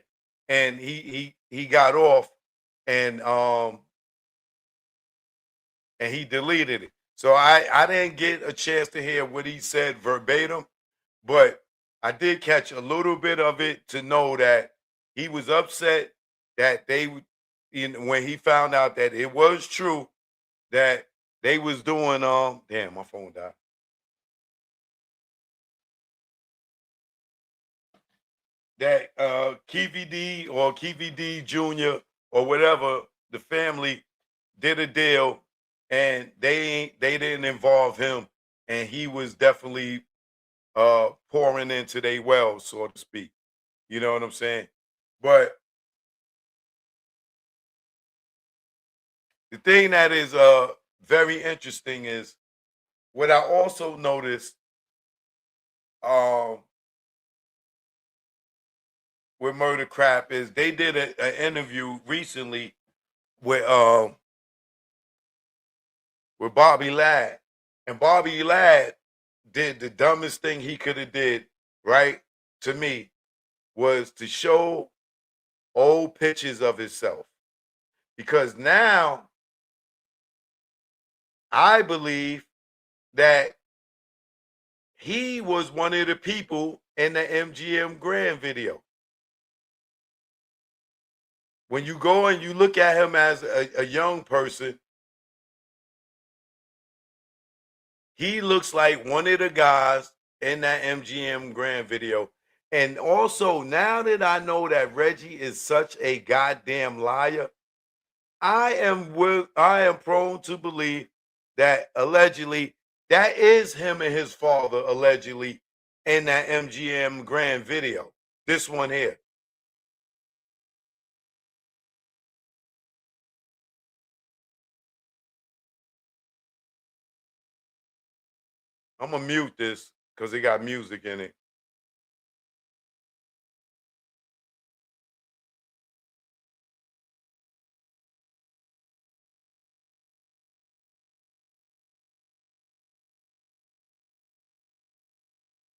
and he got off and he deleted it. So I didn't get a chance to hear what he said verbatim, but I did catch a little bit of it to know that he was upset that they would, when he found out that it was true that they was doing damn, my phone died. That Keefe D or Keefe D Jr. or whatever, the family did a deal and they didn't involve him, and he was definitely pouring into their well, so to speak. You know what I'm saying? But the thing that is very interesting is what I also noticed with Murder Crap is they did an interview recently with Bobby Ladd, and Bobby Ladd did the dumbest thing he could have did, right? To me, was to show old pictures of himself, because now I believe that he was one of the people in the MGM Grand video. When you go and you look at him as a young person, he looks like one of the guys in that MGM Grand video. And also, now that I know that Reggie is such a goddamn liar, I am prone to believe that allegedly that is him and his father allegedly in that MGM Grand video. This one here. I'm going to mute this because it got music in it.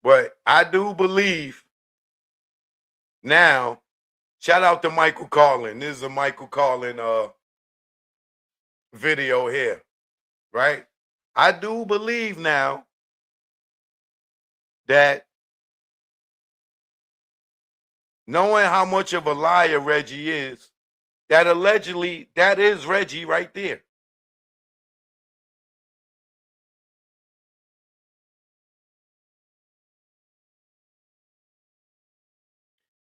But I do believe now, shout out to Michael Carlin. This is a Michael Carlin video here, right? I do believe now that knowing how much of a liar Reggie is, that allegedly that is Reggie right there.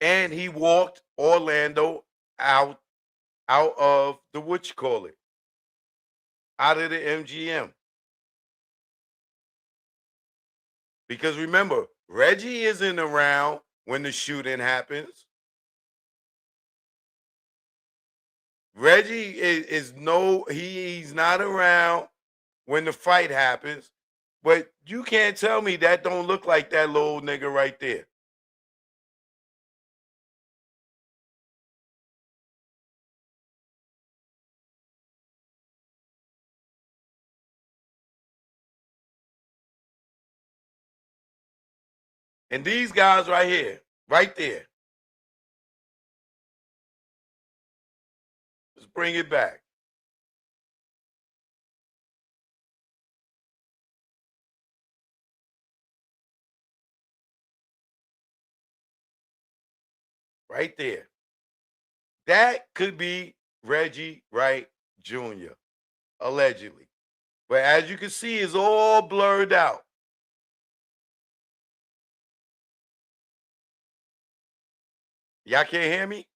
And he walked Orlando out of the what you call it, out of the MGM. Because remember, Reggie isn't around when the shooting happens. Reggie he's not around when the fight happens. But you can't tell me that don't look like that little nigga right there. And these guys right here, right there. Let's bring it back. Right there. That could be Reggie Wright Jr., allegedly. But as you can see, it's all blurred out. Y'all can't hear me?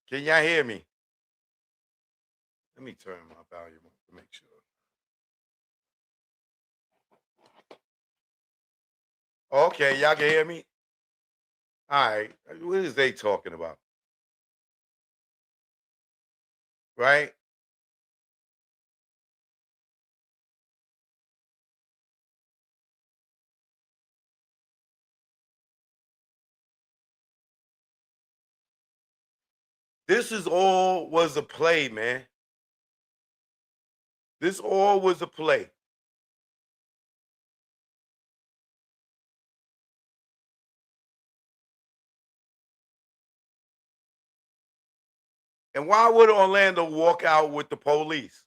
Can y'all hear me? Let me turn my volume up to make sure. Okay, y'all can hear me? All right. What is they talking about? Right? This is all was a play, man. This all was a play. And why would Orlando walk out with the police?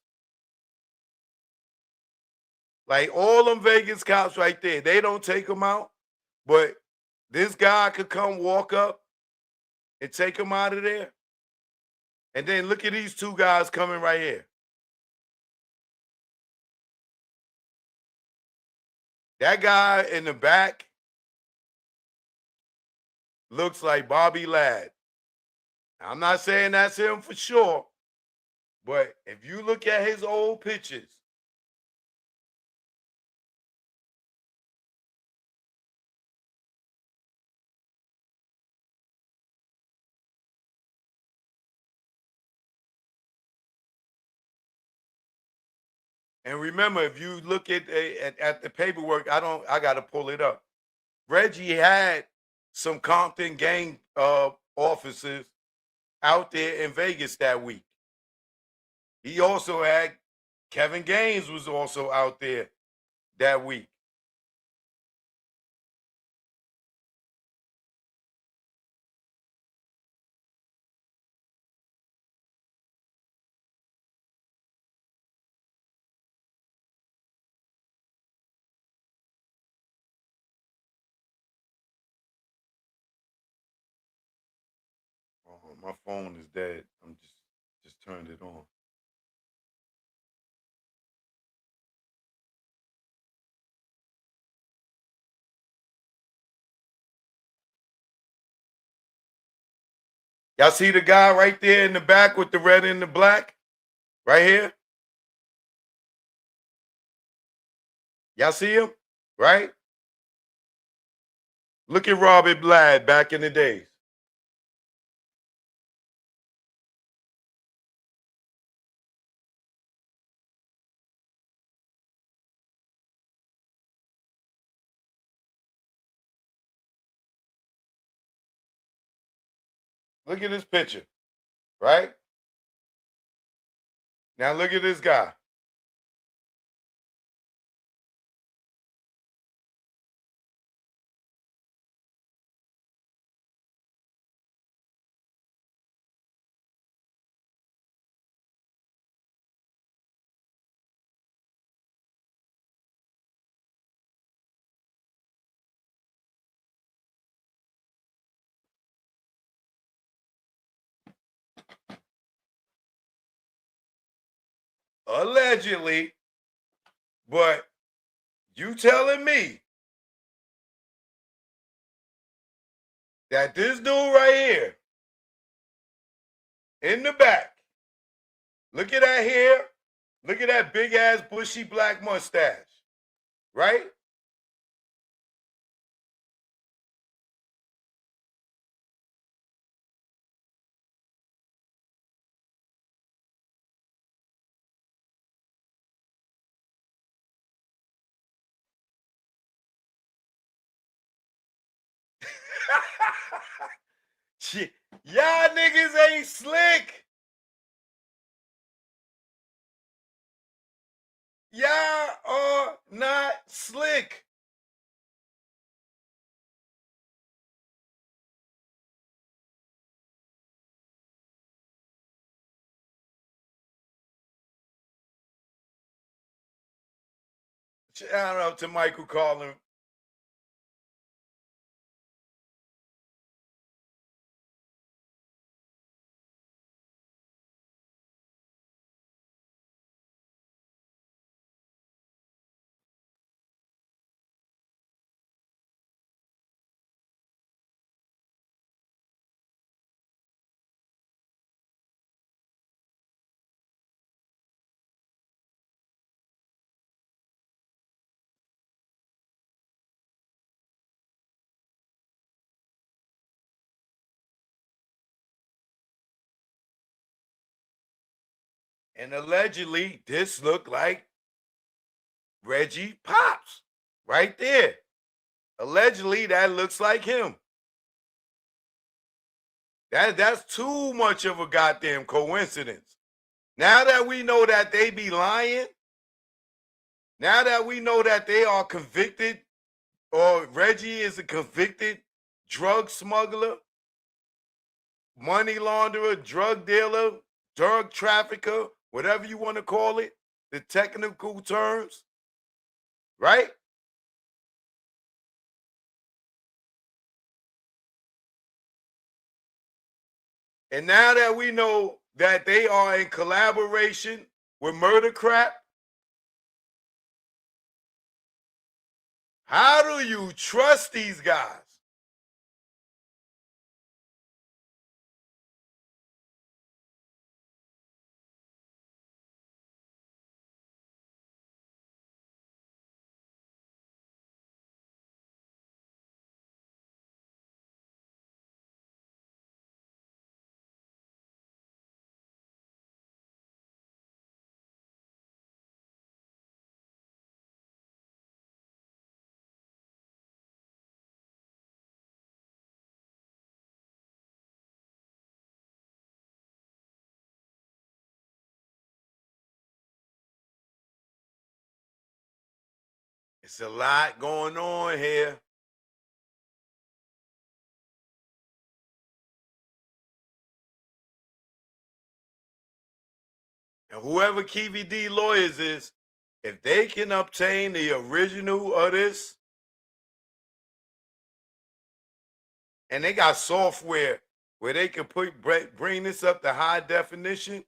Like all them Vegas cops right there, they don't take them out, but this guy could come walk up and take him out of there. And then look at these two guys coming right here. That guy in the back looks like Bobby Ladd. I'm not saying that's him for sure, but if you look at his old pictures, and remember, if you look at the paperwork, I got to pull it up. Reggie had some Compton gang officers out there in Vegas that week. He also had Kevin Gaines was also out there that week. Oh, my phone is dead. I'm just turned it on. Y'all see the guy right there in the back with the red and the black? Right here. Y'all see him? Right? Look at Robert Bland back in the days. Look at this picture, right? Now look at this guy. Allegedly, but you telling me that this dude right here in the back, look at that hair, look at that big ass bushy black mustache, right? Shit, y'all niggas ain't slick. Y'all are not slick. Shout out to Michael Collin. And allegedly, this looked like Reggie Pops right there. Allegedly, that looks like him. That's too much of a goddamn coincidence. Now that we know that they be lying, now that we know that they are convicted, or Reggie is a convicted drug smuggler, money launderer, drug dealer, drug trafficker, whatever you want to call it, the technical terms, right? And now that we know that they are in collaboration with Murder Crap, how do you trust these guys? It's a lot going on here. And whoever Keefe D lawyers is, if they can obtain the original of this, and they got software where they can bring this up to high definition,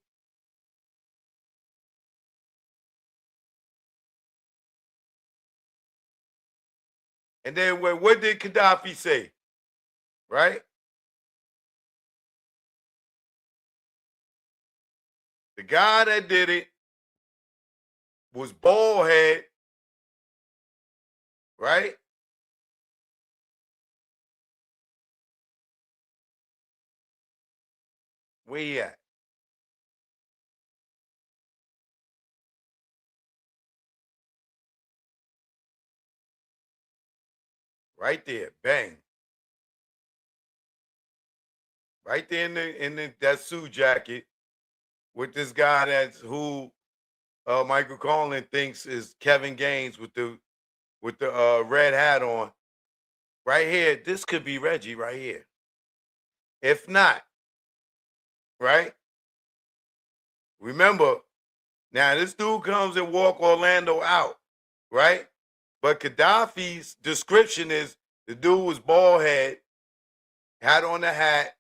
and then what did Gaddafi say? Right? The guy that did it was bald head, right? Where he at? Right there, bang. Right there in the that suit jacket with this guy that's who Michael Collin thinks is Kevin Gaines with the red hat on. Right here, this could be Reggie right here. If not, right? Remember, now this dude comes and walk Orlando out, right? But Gaddafi's description is the dude was bald head, had on a hat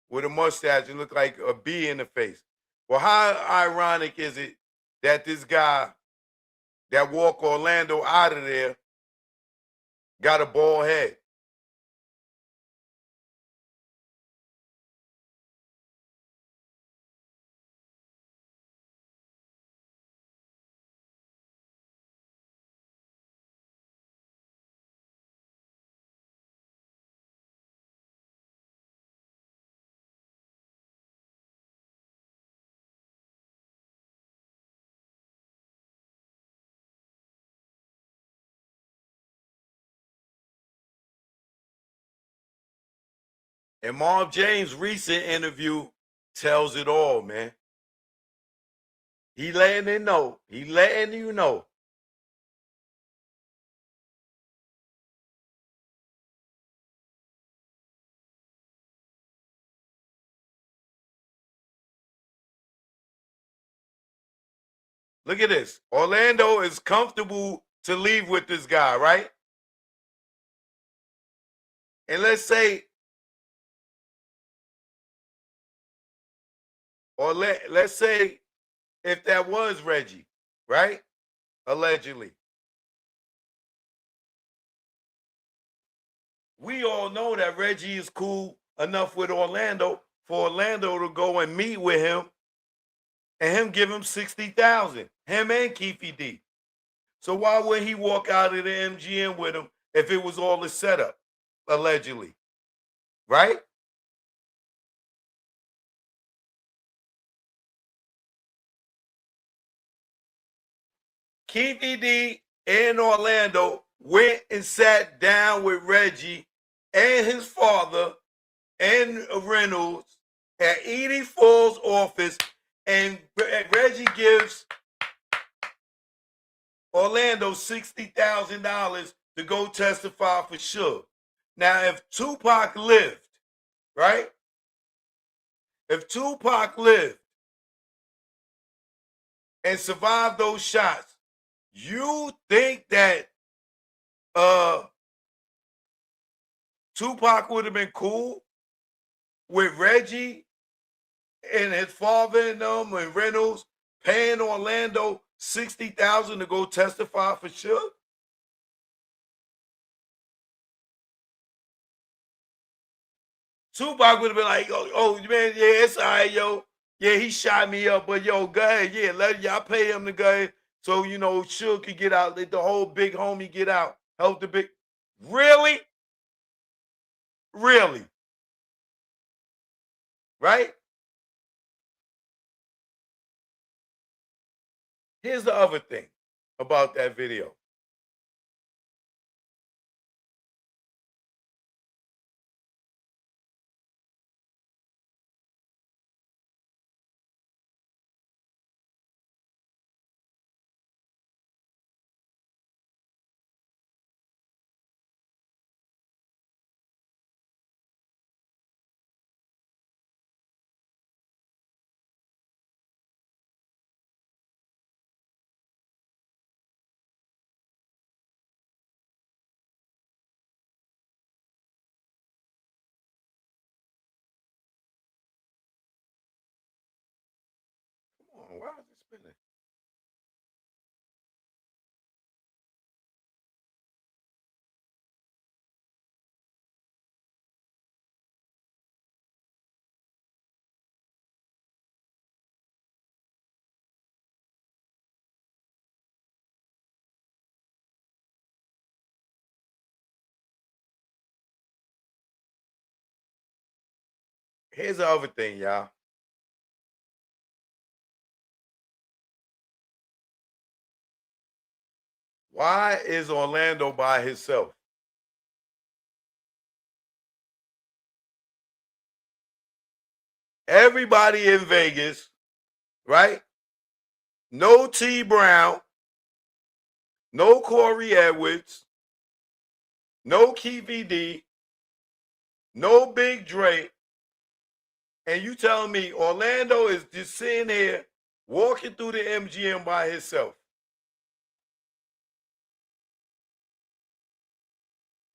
with a mustache and looked like a bee in the face. Well, how ironic is it that this guy that walked Orlando out of there got a bald head? And Marv James' recent interview tells it all, man. He letting it know. He letting you know. Look at this. Orlando is comfortable to leave with this guy, right? And let's say, or let's say if that was Reggie, right? Allegedly. We all know that Reggie is cool enough with Orlando for Orlando to go and meet with him and him give him 60,000. Him and Keefe D. So why would he walk out of the MGM with him if it was all a setup, allegedly? Right? Keefe D and Orlando went and sat down with Reggie and his father and Reynolds at Edie Fall's office, and Reggie gives Orlando $60,000 to go testify for Suge. Now, if Tupac lived, right? If Tupac lived and survived those shots, you think that Tupac would have been cool with Reggie and his father and them and Reynolds paying Orlando $60,000 to go testify for Suge? Tupac would have been like, oh man, yeah, it's all right, yo. Yeah, he shot me up, but yo, go ahead, yeah, let y'all pay him to go ahead so you know Suge could get out, let the whole big homie get out. Help the big. Really? Really? Right? Here's the other thing about that video. Come on, why is it spinning? Here's the other thing, y'all. Why is Orlando by himself? Everybody in Vegas, right? No T Brown, no Corey Edwards, no Keefe D, no Big Dre. And you telling me Orlando is just sitting here walking through the MGM by himself?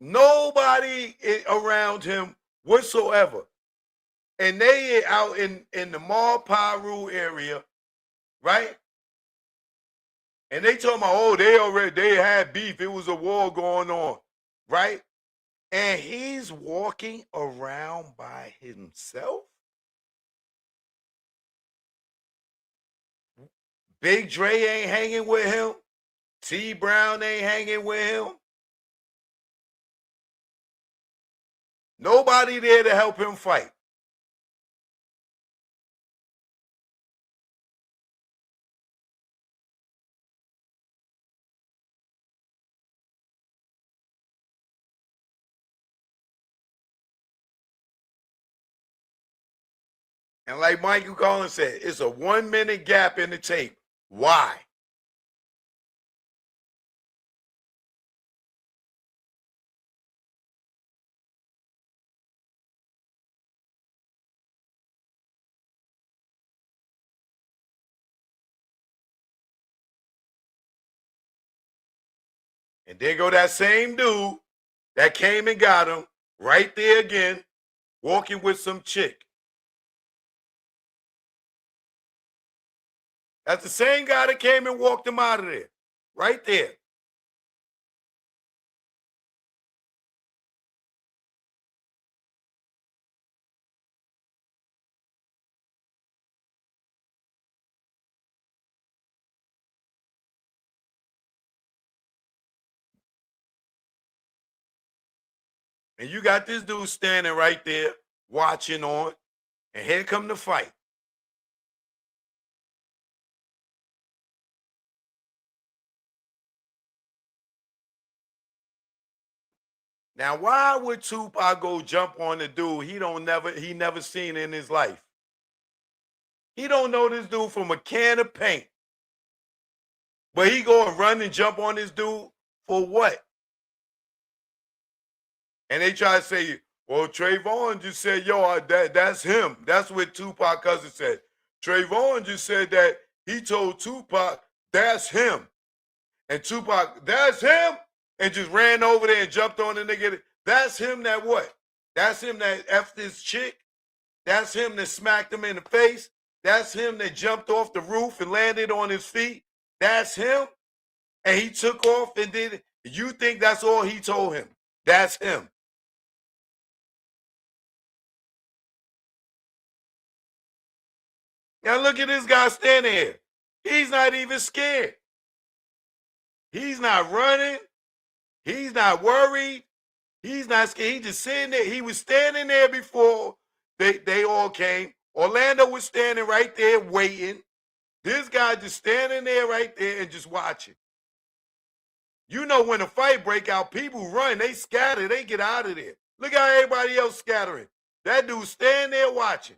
Nobody around him whatsoever. And they out in the Mall Paru area, right? And they talking about, oh, they had beef. It was a war going on, right? And he's walking around by himself. Big Dre ain't hanging with him. T Brown ain't hanging with him. Nobody there to help him fight. And like Michael Collins said, it's a 1 minute gap in the tape. Why? And there go that same dude that came and got him right there again, walking with some chick. That's the same guy that came and walked him out of there, right there. And you got this dude standing right there, watching on, and here come the fight. Now, why would Tupac go jump on the dude he never seen in his life? He don't know this dude from a can of paint. But he go and run and jump on this dude for what? And they try to say, well, Trayvon just said, yo, that's him. That's what Tupac cousin said. Trayvon just said that he told Tupac, that's him. And Tupac, that's him, and just ran over there and jumped on the nigga. That's him that what? That's him that effed this chick. That's him that smacked him in the face. That's him that jumped off the roof and landed on his feet. That's him. And he took off and did it. You think that's all he told him? That's him. Now look at this guy standing here. He's not even scared. He's not running. He's not worried. He's not scared. He just sitting there. He was standing there before they all came. Orlando was standing right there waiting. This guy just standing there right there and just watching. You know when a fight break out, people run. They scatter. They get out of there. Look how everybody else scattering. That dude standing there watching.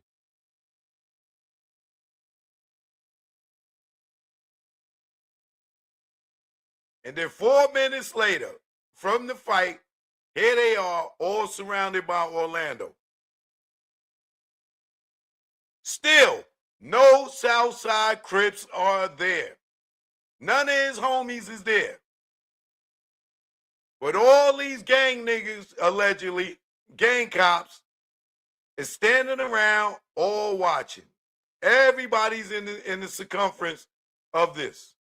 And then 4 minutes later, from the fight, here they are, all surrounded by Orlando. Still, no Southside Crips are there. None of his homies is there. But all these gang niggas, allegedly, gang cops, is standing around, all watching. Everybody's in the circumference of this.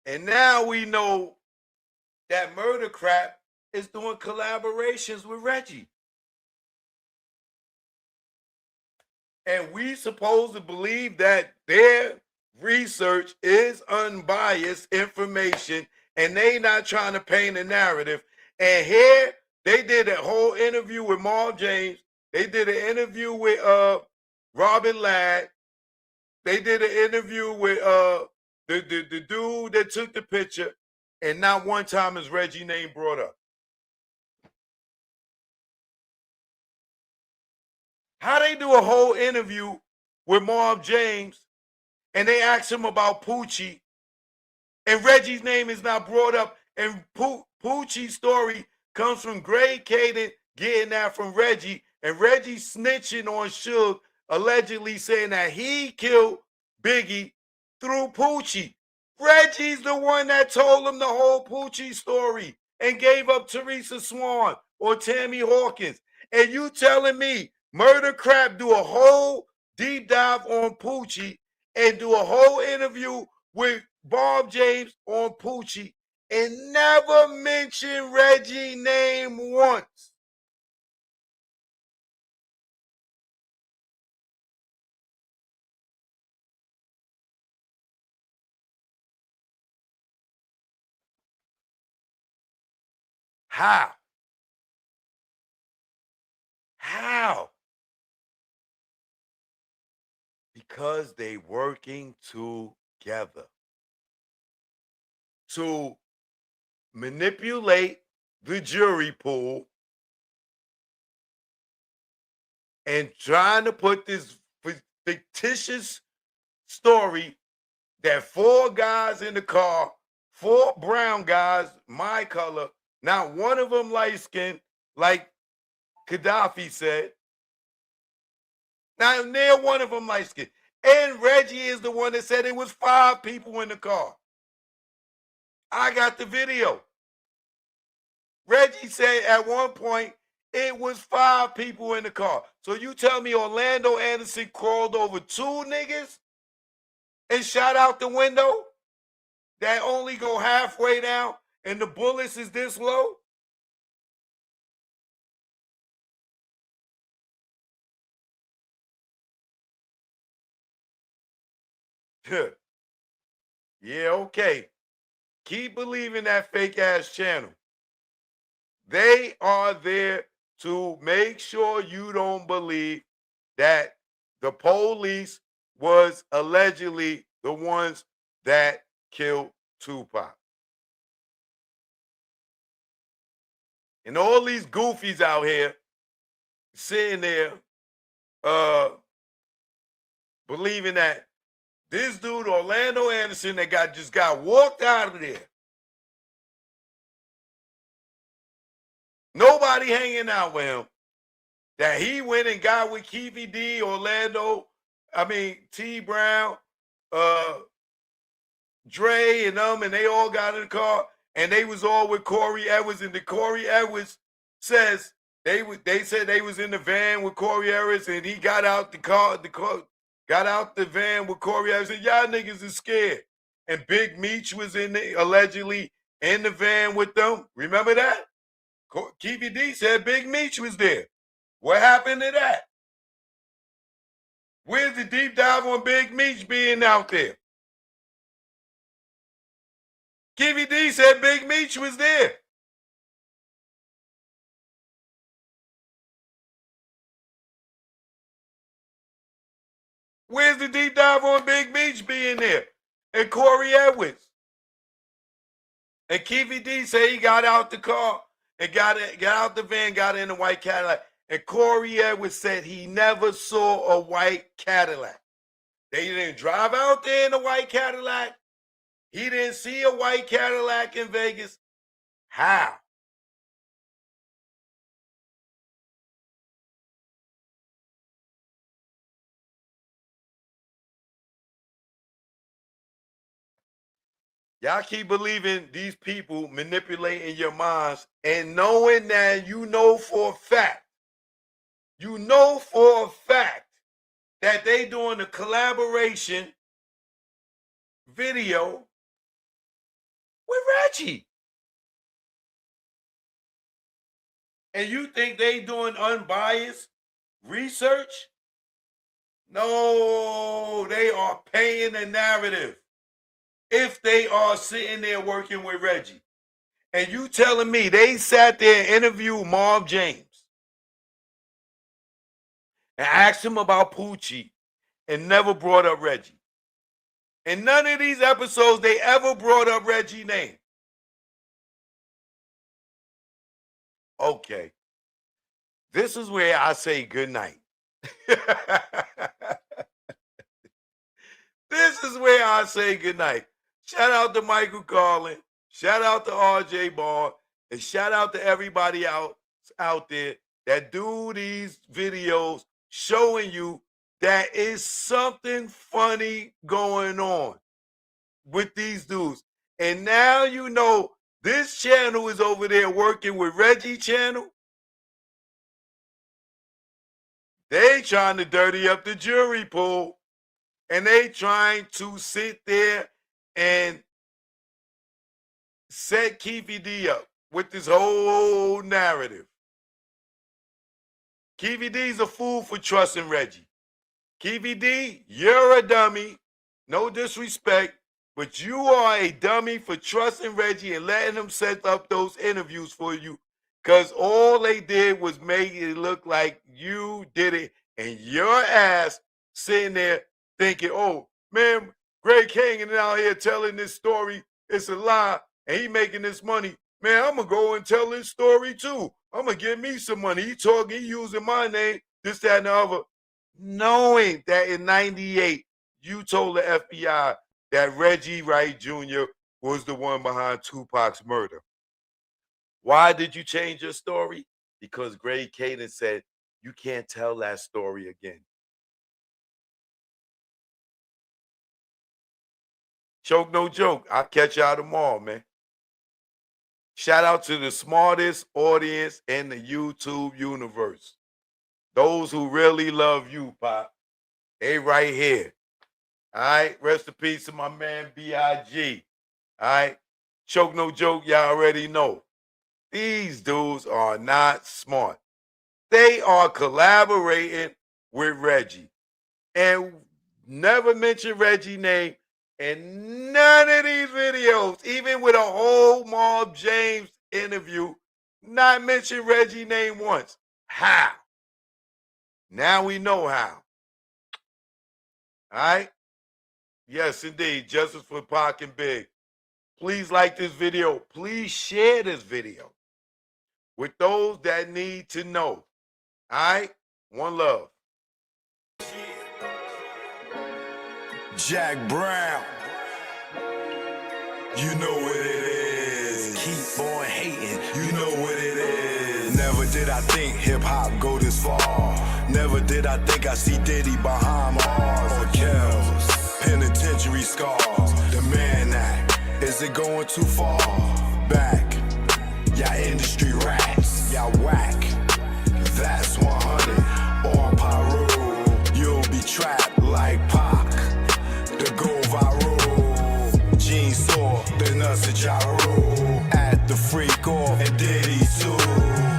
And now we know that Murder Crap is doing collaborations with Reggie. And we supposed to believe that their research is unbiased information and they not trying to paint a narrative. And here they did a whole interview with Marv James. They did an interview with Robin Ladd. They did an interview with the dude that took the picture, and not one time is Reggie name brought up. How they do a whole interview with Marv James and they ask him about Poochie and Reggie's name is not brought up, and Poochie's story comes from Greg Caden getting that from Reggie, and Reggie snitching on Suge, allegedly saying that he killed Biggie through Poochie. Reggie's the one that told him the whole Poochie story and gave up Teresa Swan or Tammy Hawkins. And you telling me Murder Crap do a whole deep dive on Poochie and do a whole interview with Bob James on Poochie and never mention Reggie name once? How? How? Because they working together to manipulate the jury pool and trying to put this fictitious story that 4 guys in the car, 4 brown guys, my color, not one of them light skinned, like Gaddafi said. Now, near one of them light skinned. And Reggie is the one that said it was 5 people in the car. I got the video. Reggie said at one point it was 5 people in the car. So you tell me Orlando Anderson crawled over 2 niggas and shot out the window that only go halfway down and the bullets is this low? Yeah, okay. Keep believing that fake ass channel. They are there to make sure you don't believe that the police was allegedly the ones that killed Tupac. And all these goofies out here sitting there believing that this dude, Orlando Anderson, that just got walked out of there. Nobody hanging out with him. That he went and got with Keefe D, T Brown, Dre and them, and they all got in the car, and they was all with Corey Edwards, and the Corey Edwards says they said they was in the van with Corey Edwards, and he got out got out the van with Corey Edwards, and y'all niggas is scared. And Big Meech was allegedly in the van with them. Remember that? Keefe D said Big Meech was there. What happened to that? Where's the deep dive on Big Meech being out there? Keefe D said Big Meech was there. Where's the deep dive on Big Meech being there? And Corey Edwards. And Keefe D said he got out the car and got out the van, got in a white Cadillac. And Corey Edwards said he never saw a white Cadillac. They didn't drive out there in a white Cadillac. He didn't see a white Cadillac in Vegas. How? Y'all keep believing these people manipulating your minds and knowing that you know for a fact that they doing a collaboration video with Reggie. And you think they doing unbiased research? No, they are paying the narrative. If they are sitting there working with Reggie. And you telling me they sat there and interviewed Marv James and asked him about Poochie and never brought up Reggie. In none of these episodes, they ever brought up Reggie's name. Okay. This is where I say good night. This is where I say good night. Shout out to Michael Carlin. Shout out to RJ Barr. And shout out to everybody out there that do these videos showing you that is something funny going on with these dudes. And now you know this channel is over there working with Reggie channel. They trying to dirty up the jury pool. And they trying to sit there and set Keefe D up with this whole narrative. Keefe D's a fool for trusting Reggie. Keefe D, you're a dummy. No disrespect, but you are a dummy for trusting Reggie and letting him set up those interviews for you. Because all they did was make it look like you did it. And your ass sitting there thinking, oh, man, Greg King out here telling this story. It's a lie. And he making this money. Man, I'm going to go and tell this story too. I'm going to get me some money. He talking, he using my name, this, that, and the other. Knowing that in 98, you told the FBI that Reggie Wright Jr. was the one behind Tupac's murder. Why did you change your story? Because Greg Caden said, you can't tell that story again. Choke no joke. I'll catch y'all tomorrow, man. Shout out to the smartest audience in the YouTube universe. Those who really love you, Pop. They right here. All right? Rest in peace to my man B.I.G. All right? Choke no joke, y'all already know. These dudes are not smart. They are collaborating with Reggie. And never mention Reggie's name in none of these videos, even with a whole Marv James interview, not mention Reggie's name once. How? Now we know how. All right? Yes, indeed. Justice for Pac and Big. Please like this video. Please share this video with those that need to know. All right? One love. Jack Brown, you know what it is. Keep on hating, you know what it is. Never did I think hip-hop go this far. Never did I think I see Diddy behind Mars or Kells. Penitentiary scars, the man act. Is it going too far? Back, y'all industry rats, y'all whack. That's 100 on Pyro. You'll be trapped like Pac. The go viral, Gene saw the nuts at Gyro. At the freak off and Diddy too.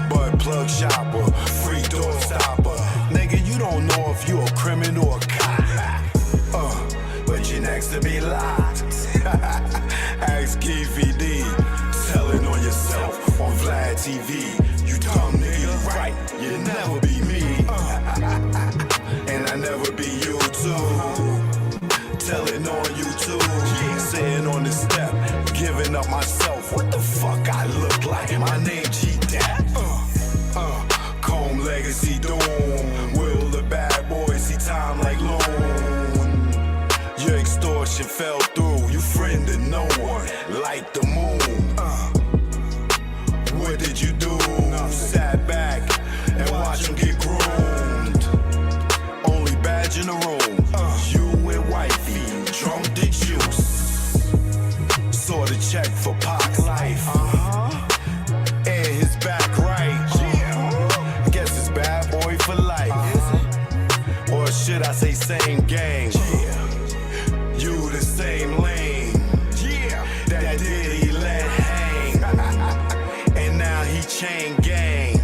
But plug shopper, freak door stopper. Nigga, you don't know if you a criminal or a cop. But you're next to be locked. Ask Keefe D, telling on yourself on Vlad TV. You dumb nigga, right? You never be me. And I never be you too. Telling on YouTube, sitting on the step, giving up myself. What the fuck I look like? My name G-Dap. Comb legacy doom. Will the bad boy see time like loan? Your extortion fell through. You friended no one like the moon. What did you do? Sat back and watch him get groomed. Only badge in the room. You and wifey drunk the juice. Saw the check for Pac life. And his back right. Guess it's bad boy for life. Or should I say same gang? You the same lane. That Diddy let hang. And now he chain gang.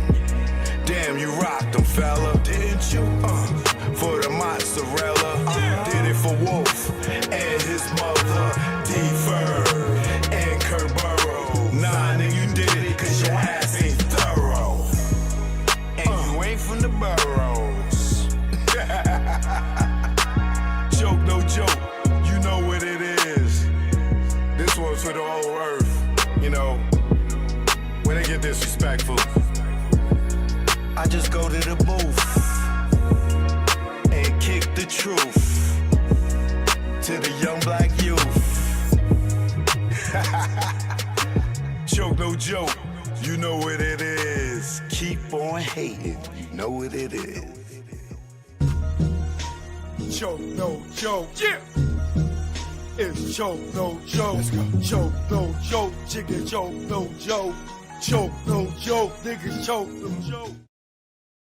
Damn, you rocked him, fella. Didn't you? For the motto. mozzarella. Did it for Wolf and his mother, D-Fur and Kurt Burrow. Nah, nigga, you did it cause your ass ain't thorough. And you ain't from the boroughs. Joke, no joke, you know what it is. This one's for the whole earth, you know, when they get disrespectful. I just go to the booth and kick the truth to the young black youth. Joke, no joke, you know what it is. Keep on hating, you know what it is. Joke, no joke. Yeah. It's joke, no joke. Joke, no joke. Chicken joke, no joke. Joke, no joke. Niggas joke, no joke.